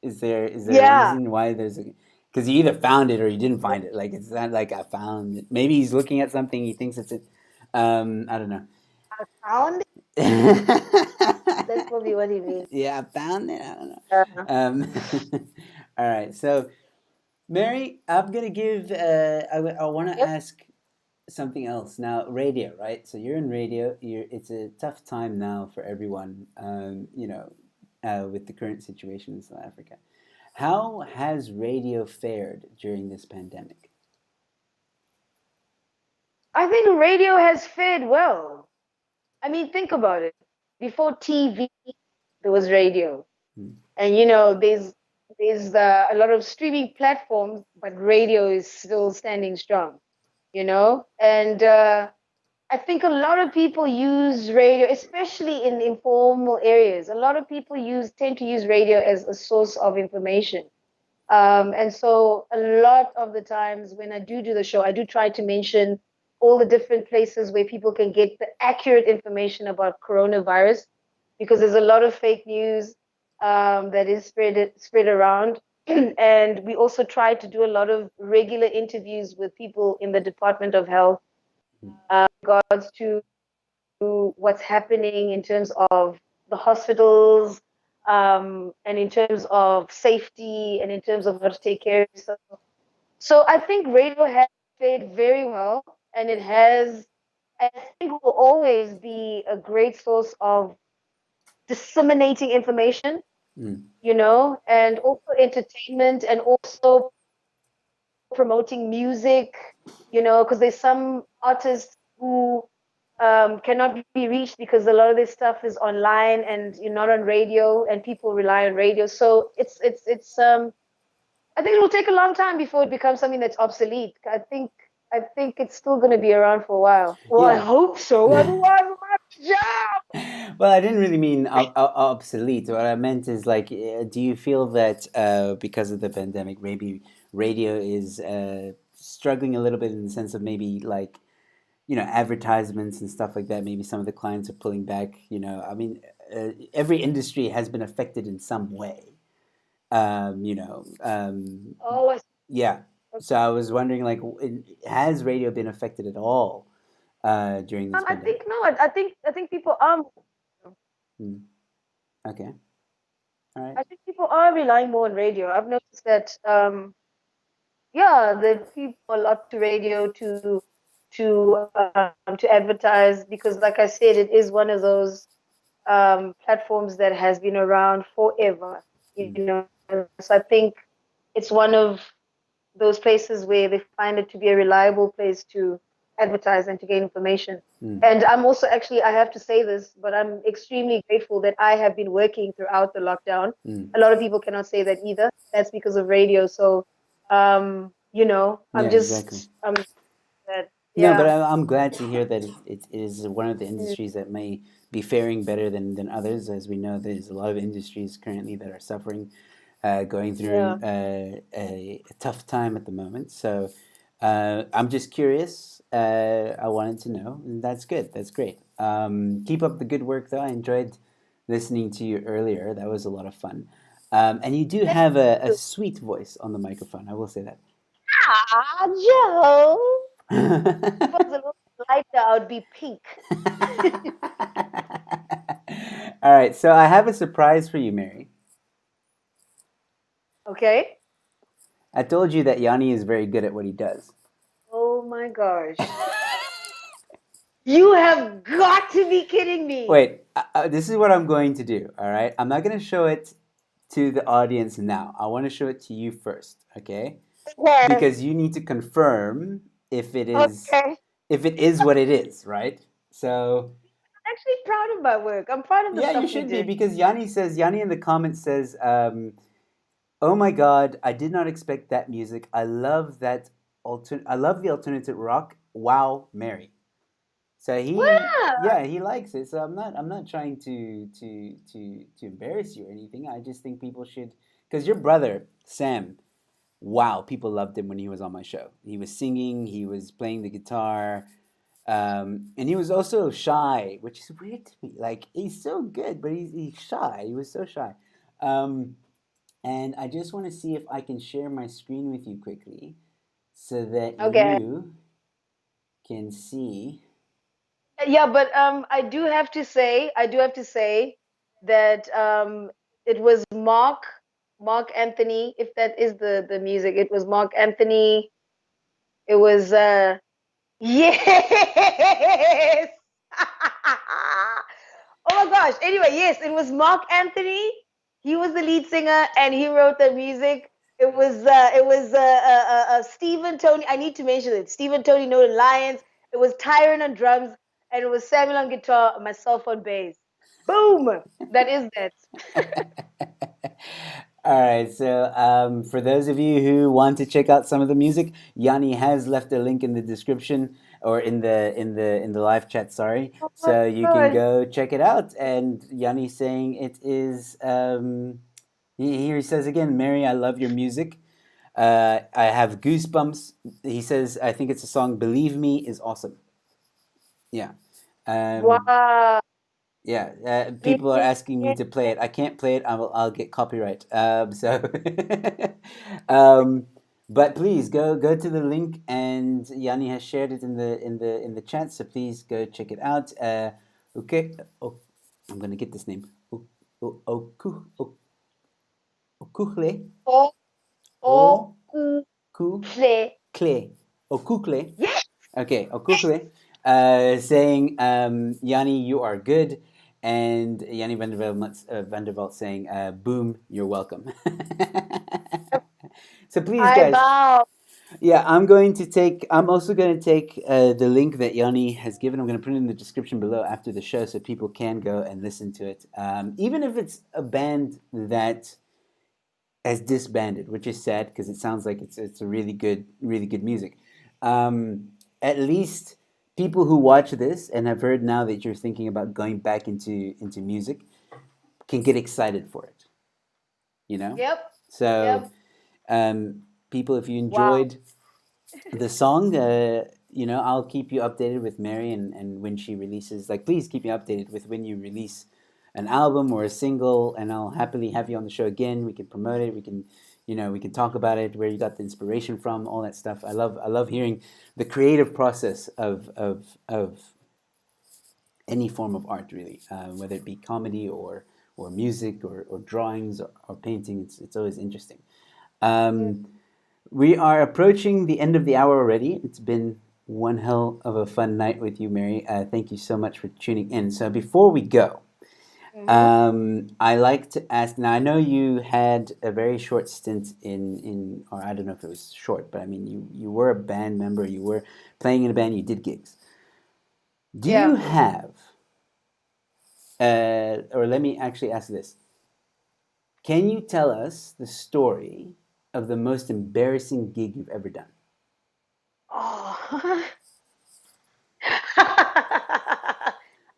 Is there a Yeah, reason why there's a? Because you either found it or you didn't find it. Like it's not like I found it. Maybe he's looking at something. He thinks it's it. I don't know. I found it. That's probably what he means. Yeah, I found it. I don't know. Uh, All right. So Mary, I'm gonna give. I want to yep. ask something else now. Radio, right? So you're in radio. It's a tough time now for everyone. With the current situation in South Africa. How has radio fared during this pandemic? I think radio has fared well. I mean, think about it. Before TV, there was radio, Hmm. and there's a lot of streaming platforms, but radio is still standing strong. And I think a lot of people use radio, especially in informal areas. A lot of people use tend to use radio as a source of information. And so a lot of the times when I do the show, I do try to mention all the different places where people can get the accurate information about coronavirus, because there's a lot of fake news that is spread around. And we also try to do a lot of regular interviews with people in the Department of Health, mm, regards to what's happening in terms of the hospitals, and in terms of safety, and in terms of how to take care of yourself. So I think radio has played very well, and it has, I think, will always be a great source of disseminating information, mm, and also entertainment, and also promoting music, because there's some artists who cannot be reached because a lot of this stuff is online and you're not on radio, and people rely on radio. So it's I think it will take a long time before it becomes something that's obsolete. I think it's still going to be around for a while. Well, I yeah. hope so. Otherwise, I'm out of job. Well, I didn't really mean obsolete. What I meant is like, do you feel that because of the pandemic, maybe radio is struggling a little bit in the sense of maybe like, advertisements and stuff like that? Maybe some of the clients are pulling back. I mean, every industry has been affected in some way. Um, you know, um, Oh, yeah. So I was wondering, like, has radio been affected at all during this I pandemic? think no. I think people are. Hmm. Okay. All right. I think people are relying more on radio. I've noticed that. Yeah, the people a lot to radio to advertise, because, like I said, it is one of those platforms that has been around forever. You Mm, know, so I think it's one of those places where they find it to be a reliable place to advertise and to gain information. mm, And I'm also, actually, I have to say this, but I'm extremely grateful that I have been working throughout the lockdown. mm. A lot of people cannot say that either. That's because of radio. So, Yeah, exactly. I'm that, No, but yeah. I'm glad to hear that it is one of the Mm, industries that may be faring better than others. As we know, there's a lot of industries currently that are suffering, going through yeah. a tough time at the moment. So I'm just curious. I wanted to know, and that's good. That's great. Keep up the good work, though. I enjoyed listening to you earlier. That was a lot of fun. And you do Thank have a you. sweet voice on the microphone. I will say Ah, Joe. If I that. was a little lighter, I would be pink. All right, so I have a surprise for you, Mary. Okay. I told you that Yanni is very good at what he does. Oh my gosh. You have got to be kidding me. Wait, this is what I'm going to do, all right? I'm not going to show it to the audience now. I want to show it to you first, okay? Okay. Because you need to confirm if it is Okay. if it is what it is, right? So, I'm actually proud of my work. I'm proud of the yeah, you stuff we should be did. because Yanni in the comments says, "Oh my God, I did not expect that music. I love the alternative rock. Wow, Mary." So Wow. he likes it. So I'm not trying to embarrass you or anything. I just think people should, because your brother Sam, wow, people loved him when he was on my show. He was singing, he was playing the guitar, and he was also shy, which is weird to me. Like he's so good, but he's shy. He was so shy. Um, and I just want to see if I can share my screen with you quickly so that Okay. you can see. Yeah, but I do have to say that it was Mark Anthony. If that is the music, it was Mark Anthony. It was yes. Oh my gosh. Anyway, yes, it was Mark Anthony. He was the lead singer and he wrote the music. It was Stephen Tony. I need to mention it. Stephen Tony Nolan Lyons. It was Tyron on drums, and it was Samuel on guitar and myself on bass. Boom. That is that. All right, so for those of you who want to check out some of the music, Yanni has left a link in the description or in the live chat. Sorry, Oh my so you can god. go check it out. And Yanni saying it is. Here he says again, Mary, I love your music. I have goosebumps. He says, I think it's a song. Believe Me is awesome. Yeah. Um, Wow. Yeah, Really? people are asking me to play it. I can't play it. I'll get copyright. Um, but please go to the link, and Yanni has shared it in the chat. So please go check it out. Okay, oh, I'm gonna get this name. Okukle O o ku ku ple. kle okukle. Yes. Okay, Okukle, saying, Yanni, you are good. And Yanni Vanderveld saying, boom, you're welcome. So please, I guys, bow. yeah, I'm also going to take the link that Yanni has given. I'm going to put it in the description below after the show so people can go and listen to it. Even if it's a band that has disbanded, which is sad because it sounds like it's a really good music. At least people who watch this and have heard now that you're thinking about going back into music can get excited for it. You know, Yep. so Yep. people, if you Wow. enjoyed the song, I'll keep you updated with Mary, and when she releases, like, please keep me updated with when you release an album or a single, and I'll happily have you on the show again. We can promote it. We can talk about it, where you got the inspiration from, all that stuff. I love hearing the creative process of any form of art, really, whether it be comedy or music or drawings or painting. It's always interesting. Yes. Um, we are approaching the end of the hour already. It's been one hell of a fun night with you, Mary. Thank you so much for tuning in. So before we go, Mm-hmm. I like to ask. Now I know you had a very short stint or I don't know if it was short, but I mean you were a band member. You were playing in a band. You did gigs. Do you Yeah. have, or let me actually ask this: can you tell us the story of the most embarrassing gig you've ever done? Oh.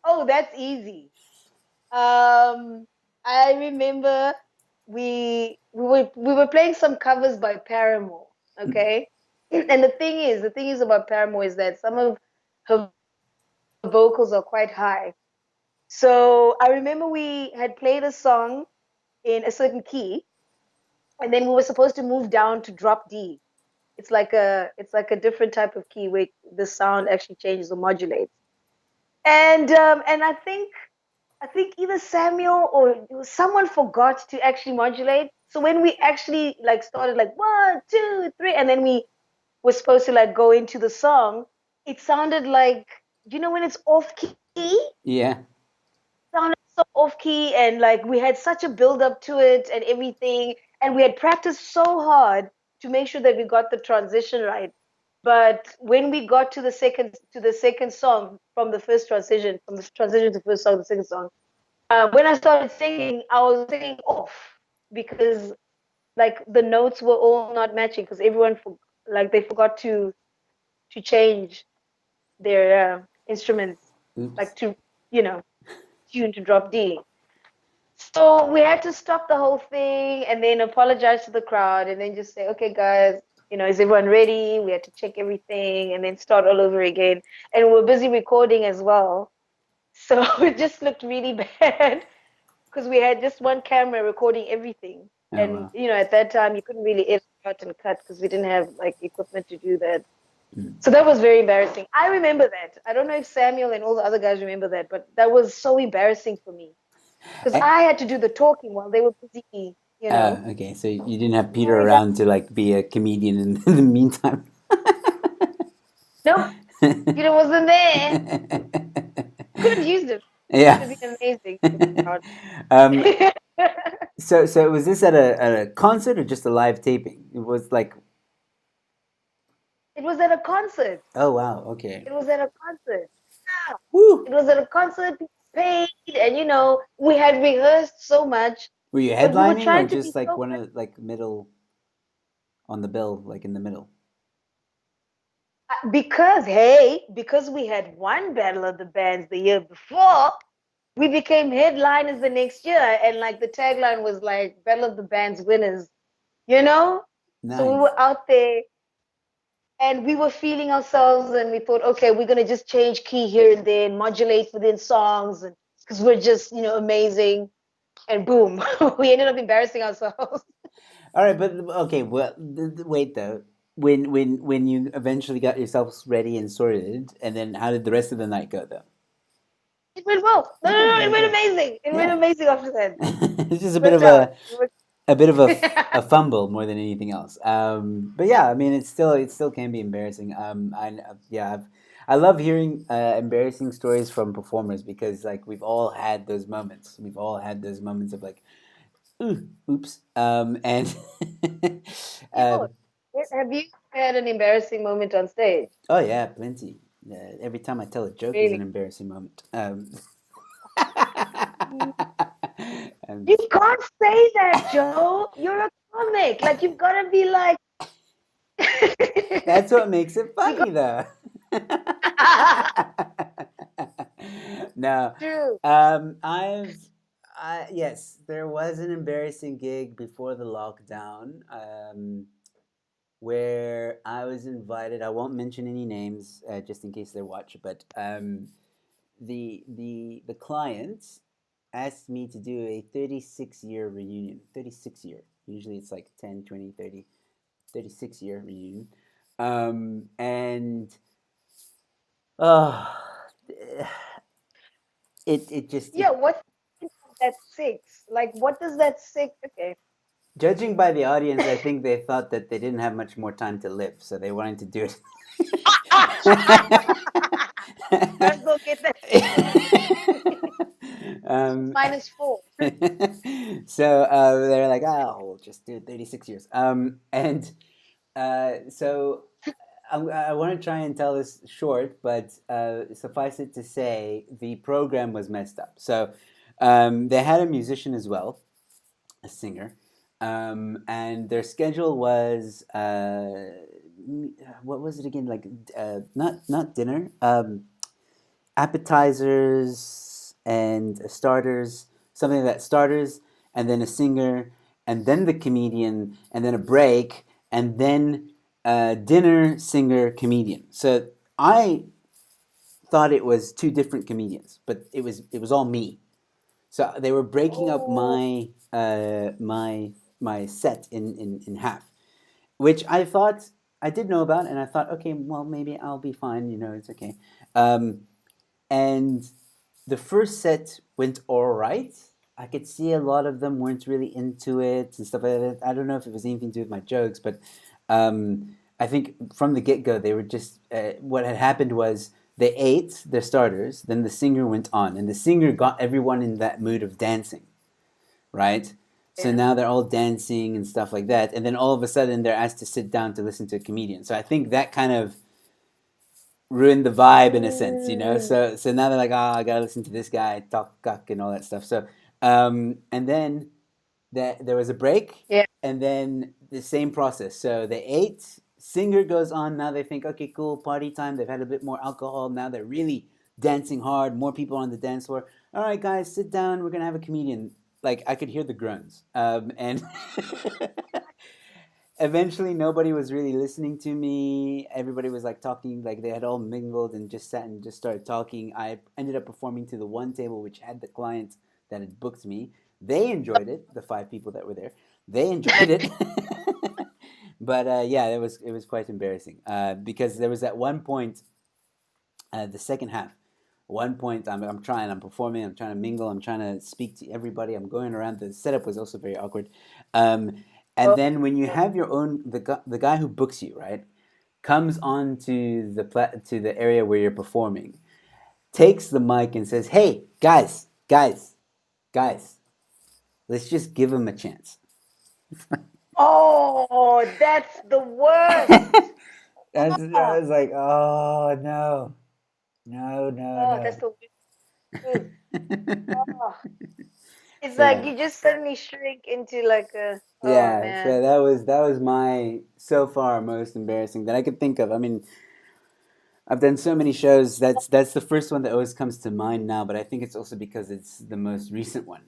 Oh, that's easy. I remember we were playing some covers by Paramore, okay? And the thing is about Paramore is that some of her vocals are quite high. So I remember we had played a song in a certain key, and then we were supposed to move down to drop D. It's like a different type of key where the sound actually changes or modulates. And I think either Samuel or someone forgot to actually modulate. So when we actually like started like 1, 2, 3, and then we were supposed to like go into the song, it sounded like when it's off key, Yeah. sounded so off key, and like we had such a build up to it and everything, and we had practiced so hard to make sure that we got the transition right. But when we got to the second song from the transition to first song, the second song, when I started singing, I was singing off because like the notes were all not matching because like they forgot to change their instruments, Oops. like to you know tune to drop D. So we had to stop the whole thing and then apologize to the crowd and then just say, okay, guys, is everyone ready? We had to check everything and then start all over again. And we were busy recording as well. So it just looked really bad because we had just one camera recording everything. Oh And, wow. at that time, you couldn't really edit out and cut because we didn't have like equipment to do that. Mm. So that was very embarrassing. I remember that. I don't know if Samuel and all the other guys remember that, but that was so embarrassing for me because Eh, I had to do the talking while they were busy, you know. okay, so you didn't have Oh Peter my God. around to like be a comedian in, in the meantime. Nope, Peter wasn't there. Could have used him. Yeah. Would have been amazing for the crowd. um, so was this at a concert or just a live taping? It was like, It was at a concert. oh wow, okay. It was at a concert. Yeah. Woo! It was at a concert, people paid, and we had rehearsed so much, Were you but we were headlining or trying to be just like so one of like middle on the bill, like in the middle? because we had won Battle of the Bands the year before, we became headliners the next year, and like the tagline was like Battle of the Bands winners, you know? So we Nice. were out there and we were feeling ourselves and we thought, okay, we're gonna just change key here and there and modulate within songs and because we're just, amazing, and boom, we ended up embarrassing ourselves. All right, but okay. Well, wait though. When you eventually got yourselves ready and sorted, and then how did the rest of the night go though? It went well. No, no, Okay, no, it very went good. amazing. It went Yeah, amazing after that. it's just a bit Worked of out. It worked. a bit of a fumble more than anything else. But yeah, I mean, it still can be embarrassing. Yeah, I love hearing embarrassing stories from performers because like we've all had those moments. We've all had those moments of like, ooh, oops, and Yo, um, have you had an embarrassing moment on stage? oh yeah, plenty. Every time I tell a joke is an Really? embarrassing moment. Mm. Um, You can't say that, Joe. You're a comic. Like you've got to be like. that's what makes it you funny, though. No, True. yes, there was an embarrassing gig before the lockdown, where I was invited. I won't mention any names, just in case they watch, but the client asked me to do a 36-year reunion. 36-year. Usually it's like 10, 20, 30, 36-year reunion. And uh, it just Yeah. it What's that six? Like, what does that six? Okay. judging by the audience, I think they thought that they didn't have much more time to live, so they wanted to do Gotta go get that um, minus four. so they're like, oh, we'll just do 36 years. And so I want to try and tell this short, but suffice it to say, the program was messed up. So they had a musician as well, a singer, and their schedule was what was it again? Like not dinner, appetizers and starters, something like that. Starters, and then a singer, and then the comedian, and then a break, and then dinner, singer, comedian. So I thought it was two different comedians, but it was all me. So they were breaking up Oh, my set in half, which I thought I did know about, and I thought, okay, well maybe I'll be fine. It's okay. Um, and the first set went all right. I could see a lot of them weren't really into it and stuff like that. I don't know if it was anything to do with my jokes, but I think from the get go, they were just what had happened was they ate their starters, then the singer went on, and the singer got everyone in that mood of dancing, right? So yeah. now they're all dancing and stuff like that, and then all of a sudden they're asked to sit down to listen to a comedian. So I think that kind of ruined the vibe in a sense. Mm, So now they're like, oh, I gotta listen to this guy talk cock and all that stuff. So and then there was a break, yeah. and then the same process. So they ate. Singer goes on. Now they think, okay, cool, party time. They've had a bit more alcohol. Now they're really dancing hard. More people on the dance floor. All right, guys, sit down. We're gonna have a comedian. Like I could hear the groans, and eventually nobody was really listening to me. Everybody was like talking, like they had all mingled and just sat and just started talking. I ended up performing to the one table which had the client that had booked me. They enjoyed it, the five people that were there. They enjoyed it. But yeah, it was quite embarrassing because there was at one point, the second half. One point, I'm performing, I'm trying to mingle, I'm trying to speak to everybody, I'm going around. The setup was also very awkward. And Oh, then when you have your own, the guy who books you, right, comes on to to the area where you're performing, takes the mic and says, "Hey, guys, guys, guys, let's just give him a chance." oh, that's the worst. I Oh, was like, "Oh no, no, no, oh, that's no." the worst. Oh, it's So like yeah. you just suddenly shrink into like a. Oh Yeah, man. so that was my so far most embarrassing that I could think of. I mean, I've done so many shows. That's the first one that always comes to mind now. But I think it's also because it's the most recent one.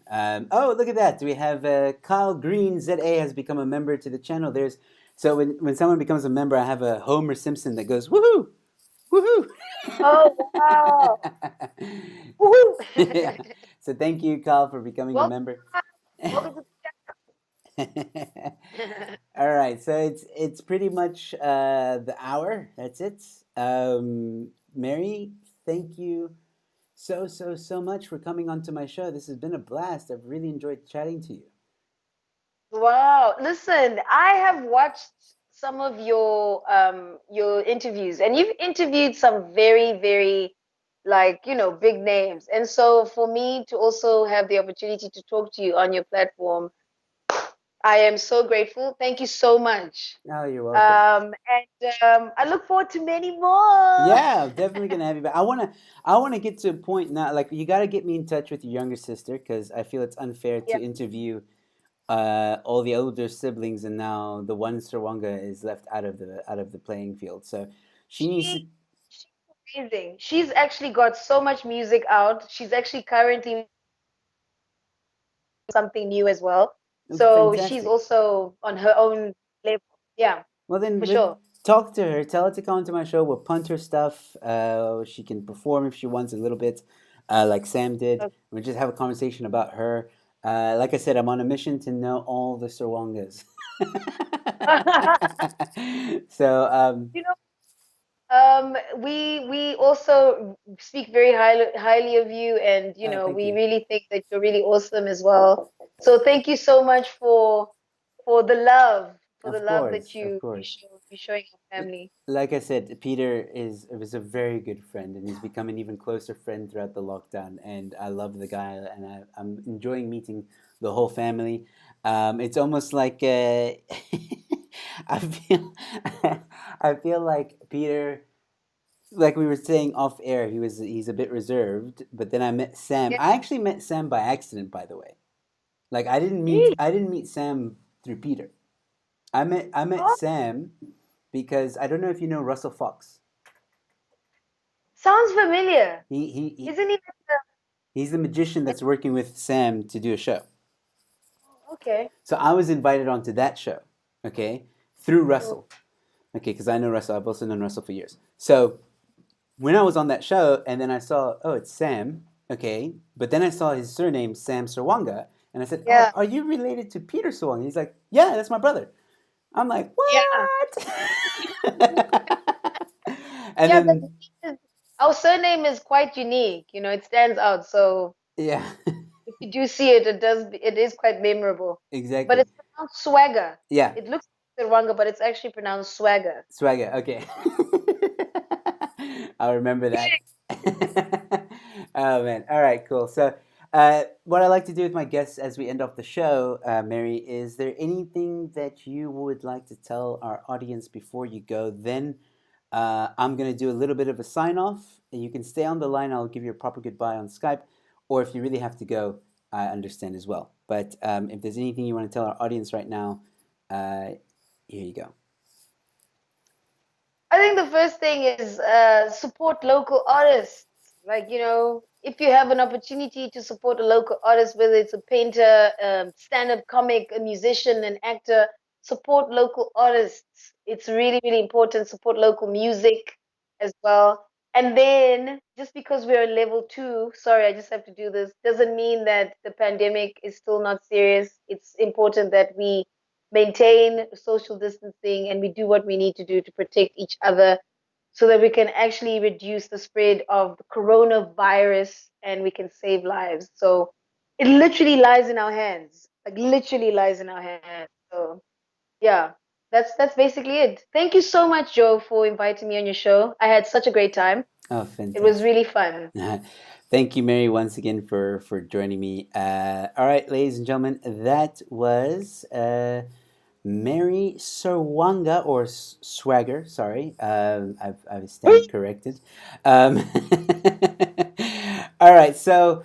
Oh, look at that! We have Kyle Green ZA has become a member to the channel. There's so when someone becomes a member, I have a Homer Simpson that goes woohoo, woohoo. Oh wow. Woohoo. Yeah. So thank you, Carl, for becoming a Welcome, member. welcome All right, so it's pretty much the hour. That's it. Mary, thank you so much for coming onto my show. This has been a blast. I've really enjoyed chatting to you. Wow. Listen, I have watched some of your interviews, and you've interviewed some very, very like, big names. And so for me to also have the opportunity to talk to you on your platform, I am so grateful. Thank you so much. Oh, you're welcome. And I look forward to many more. Yeah, I'm definitely gonna have you back. I wanna get to a point now. Like you gotta get me in touch with your younger sister because I feel it's unfair Yeah. to interview all the older siblings, and now the one Sserwanga is left out of the playing field. So she needs to. She's amazing. She's actually got so much music out. She's actually currently something new as well. Oh, So she's fantastic. also on her own level. Yeah, Well, then for sure. talk to her. Tell her to come onto my show. We'll punt her stuff. She can perform if she wants a little bit, like Sam did. We'll just have a conversation about her. Like I said, I'm on a mission to know all the Sserwangas. So, You know, we also speak very highly of you, and thank we you. really think that you're really awesome as well. So thank you so much for the love, that Of you course. you're showing our family. Like I said, Peter was a very good friend, and he's become an even closer friend throughout the lockdown. And I love the guy, and I'm enjoying meeting the whole family. It's almost like I feel I feel like Peter, like we were saying off air, he's a bit reserved. But then I met Sam. Yeah. I actually met Sam by accident, by the way. Like Really? I didn't meet Sam through Peter. I met Oh, Sam because I don't know if you know Russell Fox. sounds familiar. He Isn't he like the, he's the magician like, that's working with Sam to do a show. okay. So I was invited onto that show, okay, through So, Russell, okay, because I know Russell. I've also known Russell for years. So when I was on that show, and then I saw, oh, it's Sam, okay, but then I saw his surname, Sam Sserwanga, and I said, oh, yeah. are you related to Peter Sserwanga? He's like, yeah, that's my brother. I'm like, Yeah. what? And Yeah, then, our surname is quite unique. It stands out. So yeah, if you do see it, it is quite memorable. But exactly. it's pronounced swagger. Yeah, It looks like Sserwanga, but it's actually pronounced swagger. swagger. Okay. I'll remember that. Oh man. All right. Cool. So, what I like to do with my guests as we end off the show, Mary, is there anything that you would like to tell our audience before you go? Then, I'm gonna do a little bit of a sign off, and you can stay on the line. I'll give you a proper goodbye on Skype, or if you really have to go, I understand as well. But if there's anything you want to tell our audience right now, uh, here you go. I think the first thing is support local artists. Like, if you have an opportunity to support a local artist, whether it's a painter, stand-up comic, a musician, an actor, support local artists. It's really, really important. Support local music as well. And then just because we're in level two, sorry, I just have to do this, doesn't mean that the pandemic is still not serious. It's important that we maintain social distancing and we do what we need to do to protect each other so that we can actually reduce the spread of the coronavirus and we can save lives. So it literally lies in our hands. Like literally lies in our hands. So yeah, that's basically it. Thank you so much, Joe, for inviting me on your show. I had such a great time. Oh, It was fantastic. really fun. Thank you, Mary, once again for joining me. All right, ladies and gentlemen, that was Mary Sserwanga or Swagger. Sorry, I stand corrected. Um, all right, so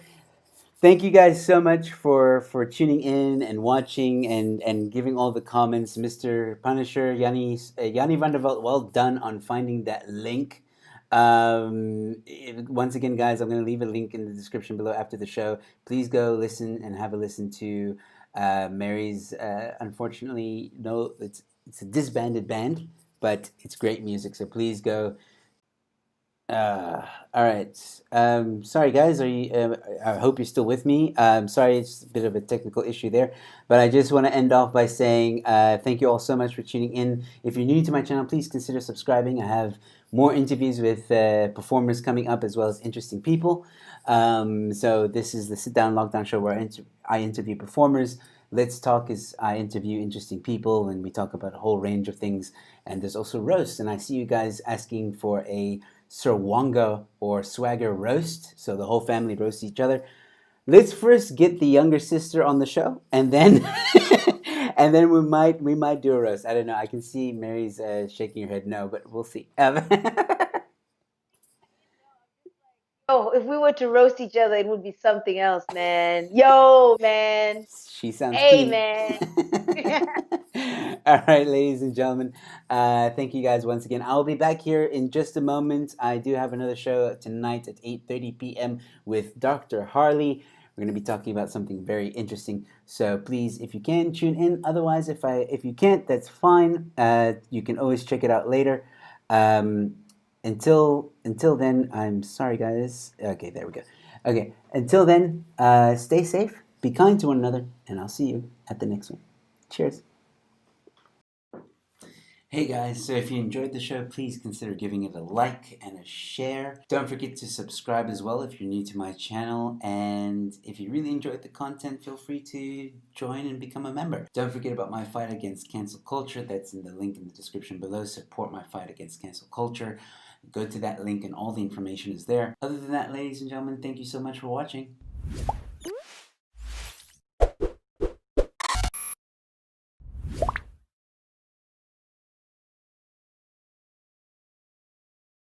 thank you guys so much for tuning in and watching and giving all the comments, Mr. Punisher, Yanni Vanderveld. Well done on finding that link. Once again, guys, I'm going to leave a link in the description below after the show. Please go listen and have a listen to Mary's. Unfortunately, no, it's a disbanded band, but it's great music. So please go Uh, all right. Sorry, guys. Are you? I hope you're still with me. Sorry, it's a bit of a technical issue there, but I just want to end off by saying thank you all so much for tuning in. If you're new to my channel, please consider subscribing. I have more interviews with performers coming up, as well as interesting people. So this is the Sit Down Lockdown Show where I interview performers. Let's Talk is I interview interesting people and we talk about a whole range of things. And there's also roast, and I see you guys asking for a Sserwanga or swagger roast, so the whole family roasts each other. Let's first get the younger sister on the show, and then and then we might do a roast. I don't know. I can see Mary's shaking her head no, but we'll see. Oh, if we were to roast each other, it would be something else, man. Yo, man. She sounds Hey, keen. man. All right, ladies and gentlemen, thank you guys once again. I'll be back here in just a moment. I do have another show tonight at 8:30 p.m. with Dr. Harley. We're going to be talking about something very interesting. So please, if you can, tune in. Otherwise, if you can't, that's fine. You can always check it out later. Um, until then, I'm sorry, guys. Okay, there we go. Okay, until then, stay safe, be kind to one another, and I'll see you at the next one. Cheers. Hey guys, so if you enjoyed the show, please consider giving it a like and a share. Don't forget to subscribe as well if you're new to my channel. And if you really enjoyed the content, feel free to join and become a member. Don't forget about my fight against cancel culture. That's in the link in the description below. Support my fight against cancel culture. Go to that link and all the information is there. Other than that, ladies and gentlemen, thank you so much for watching.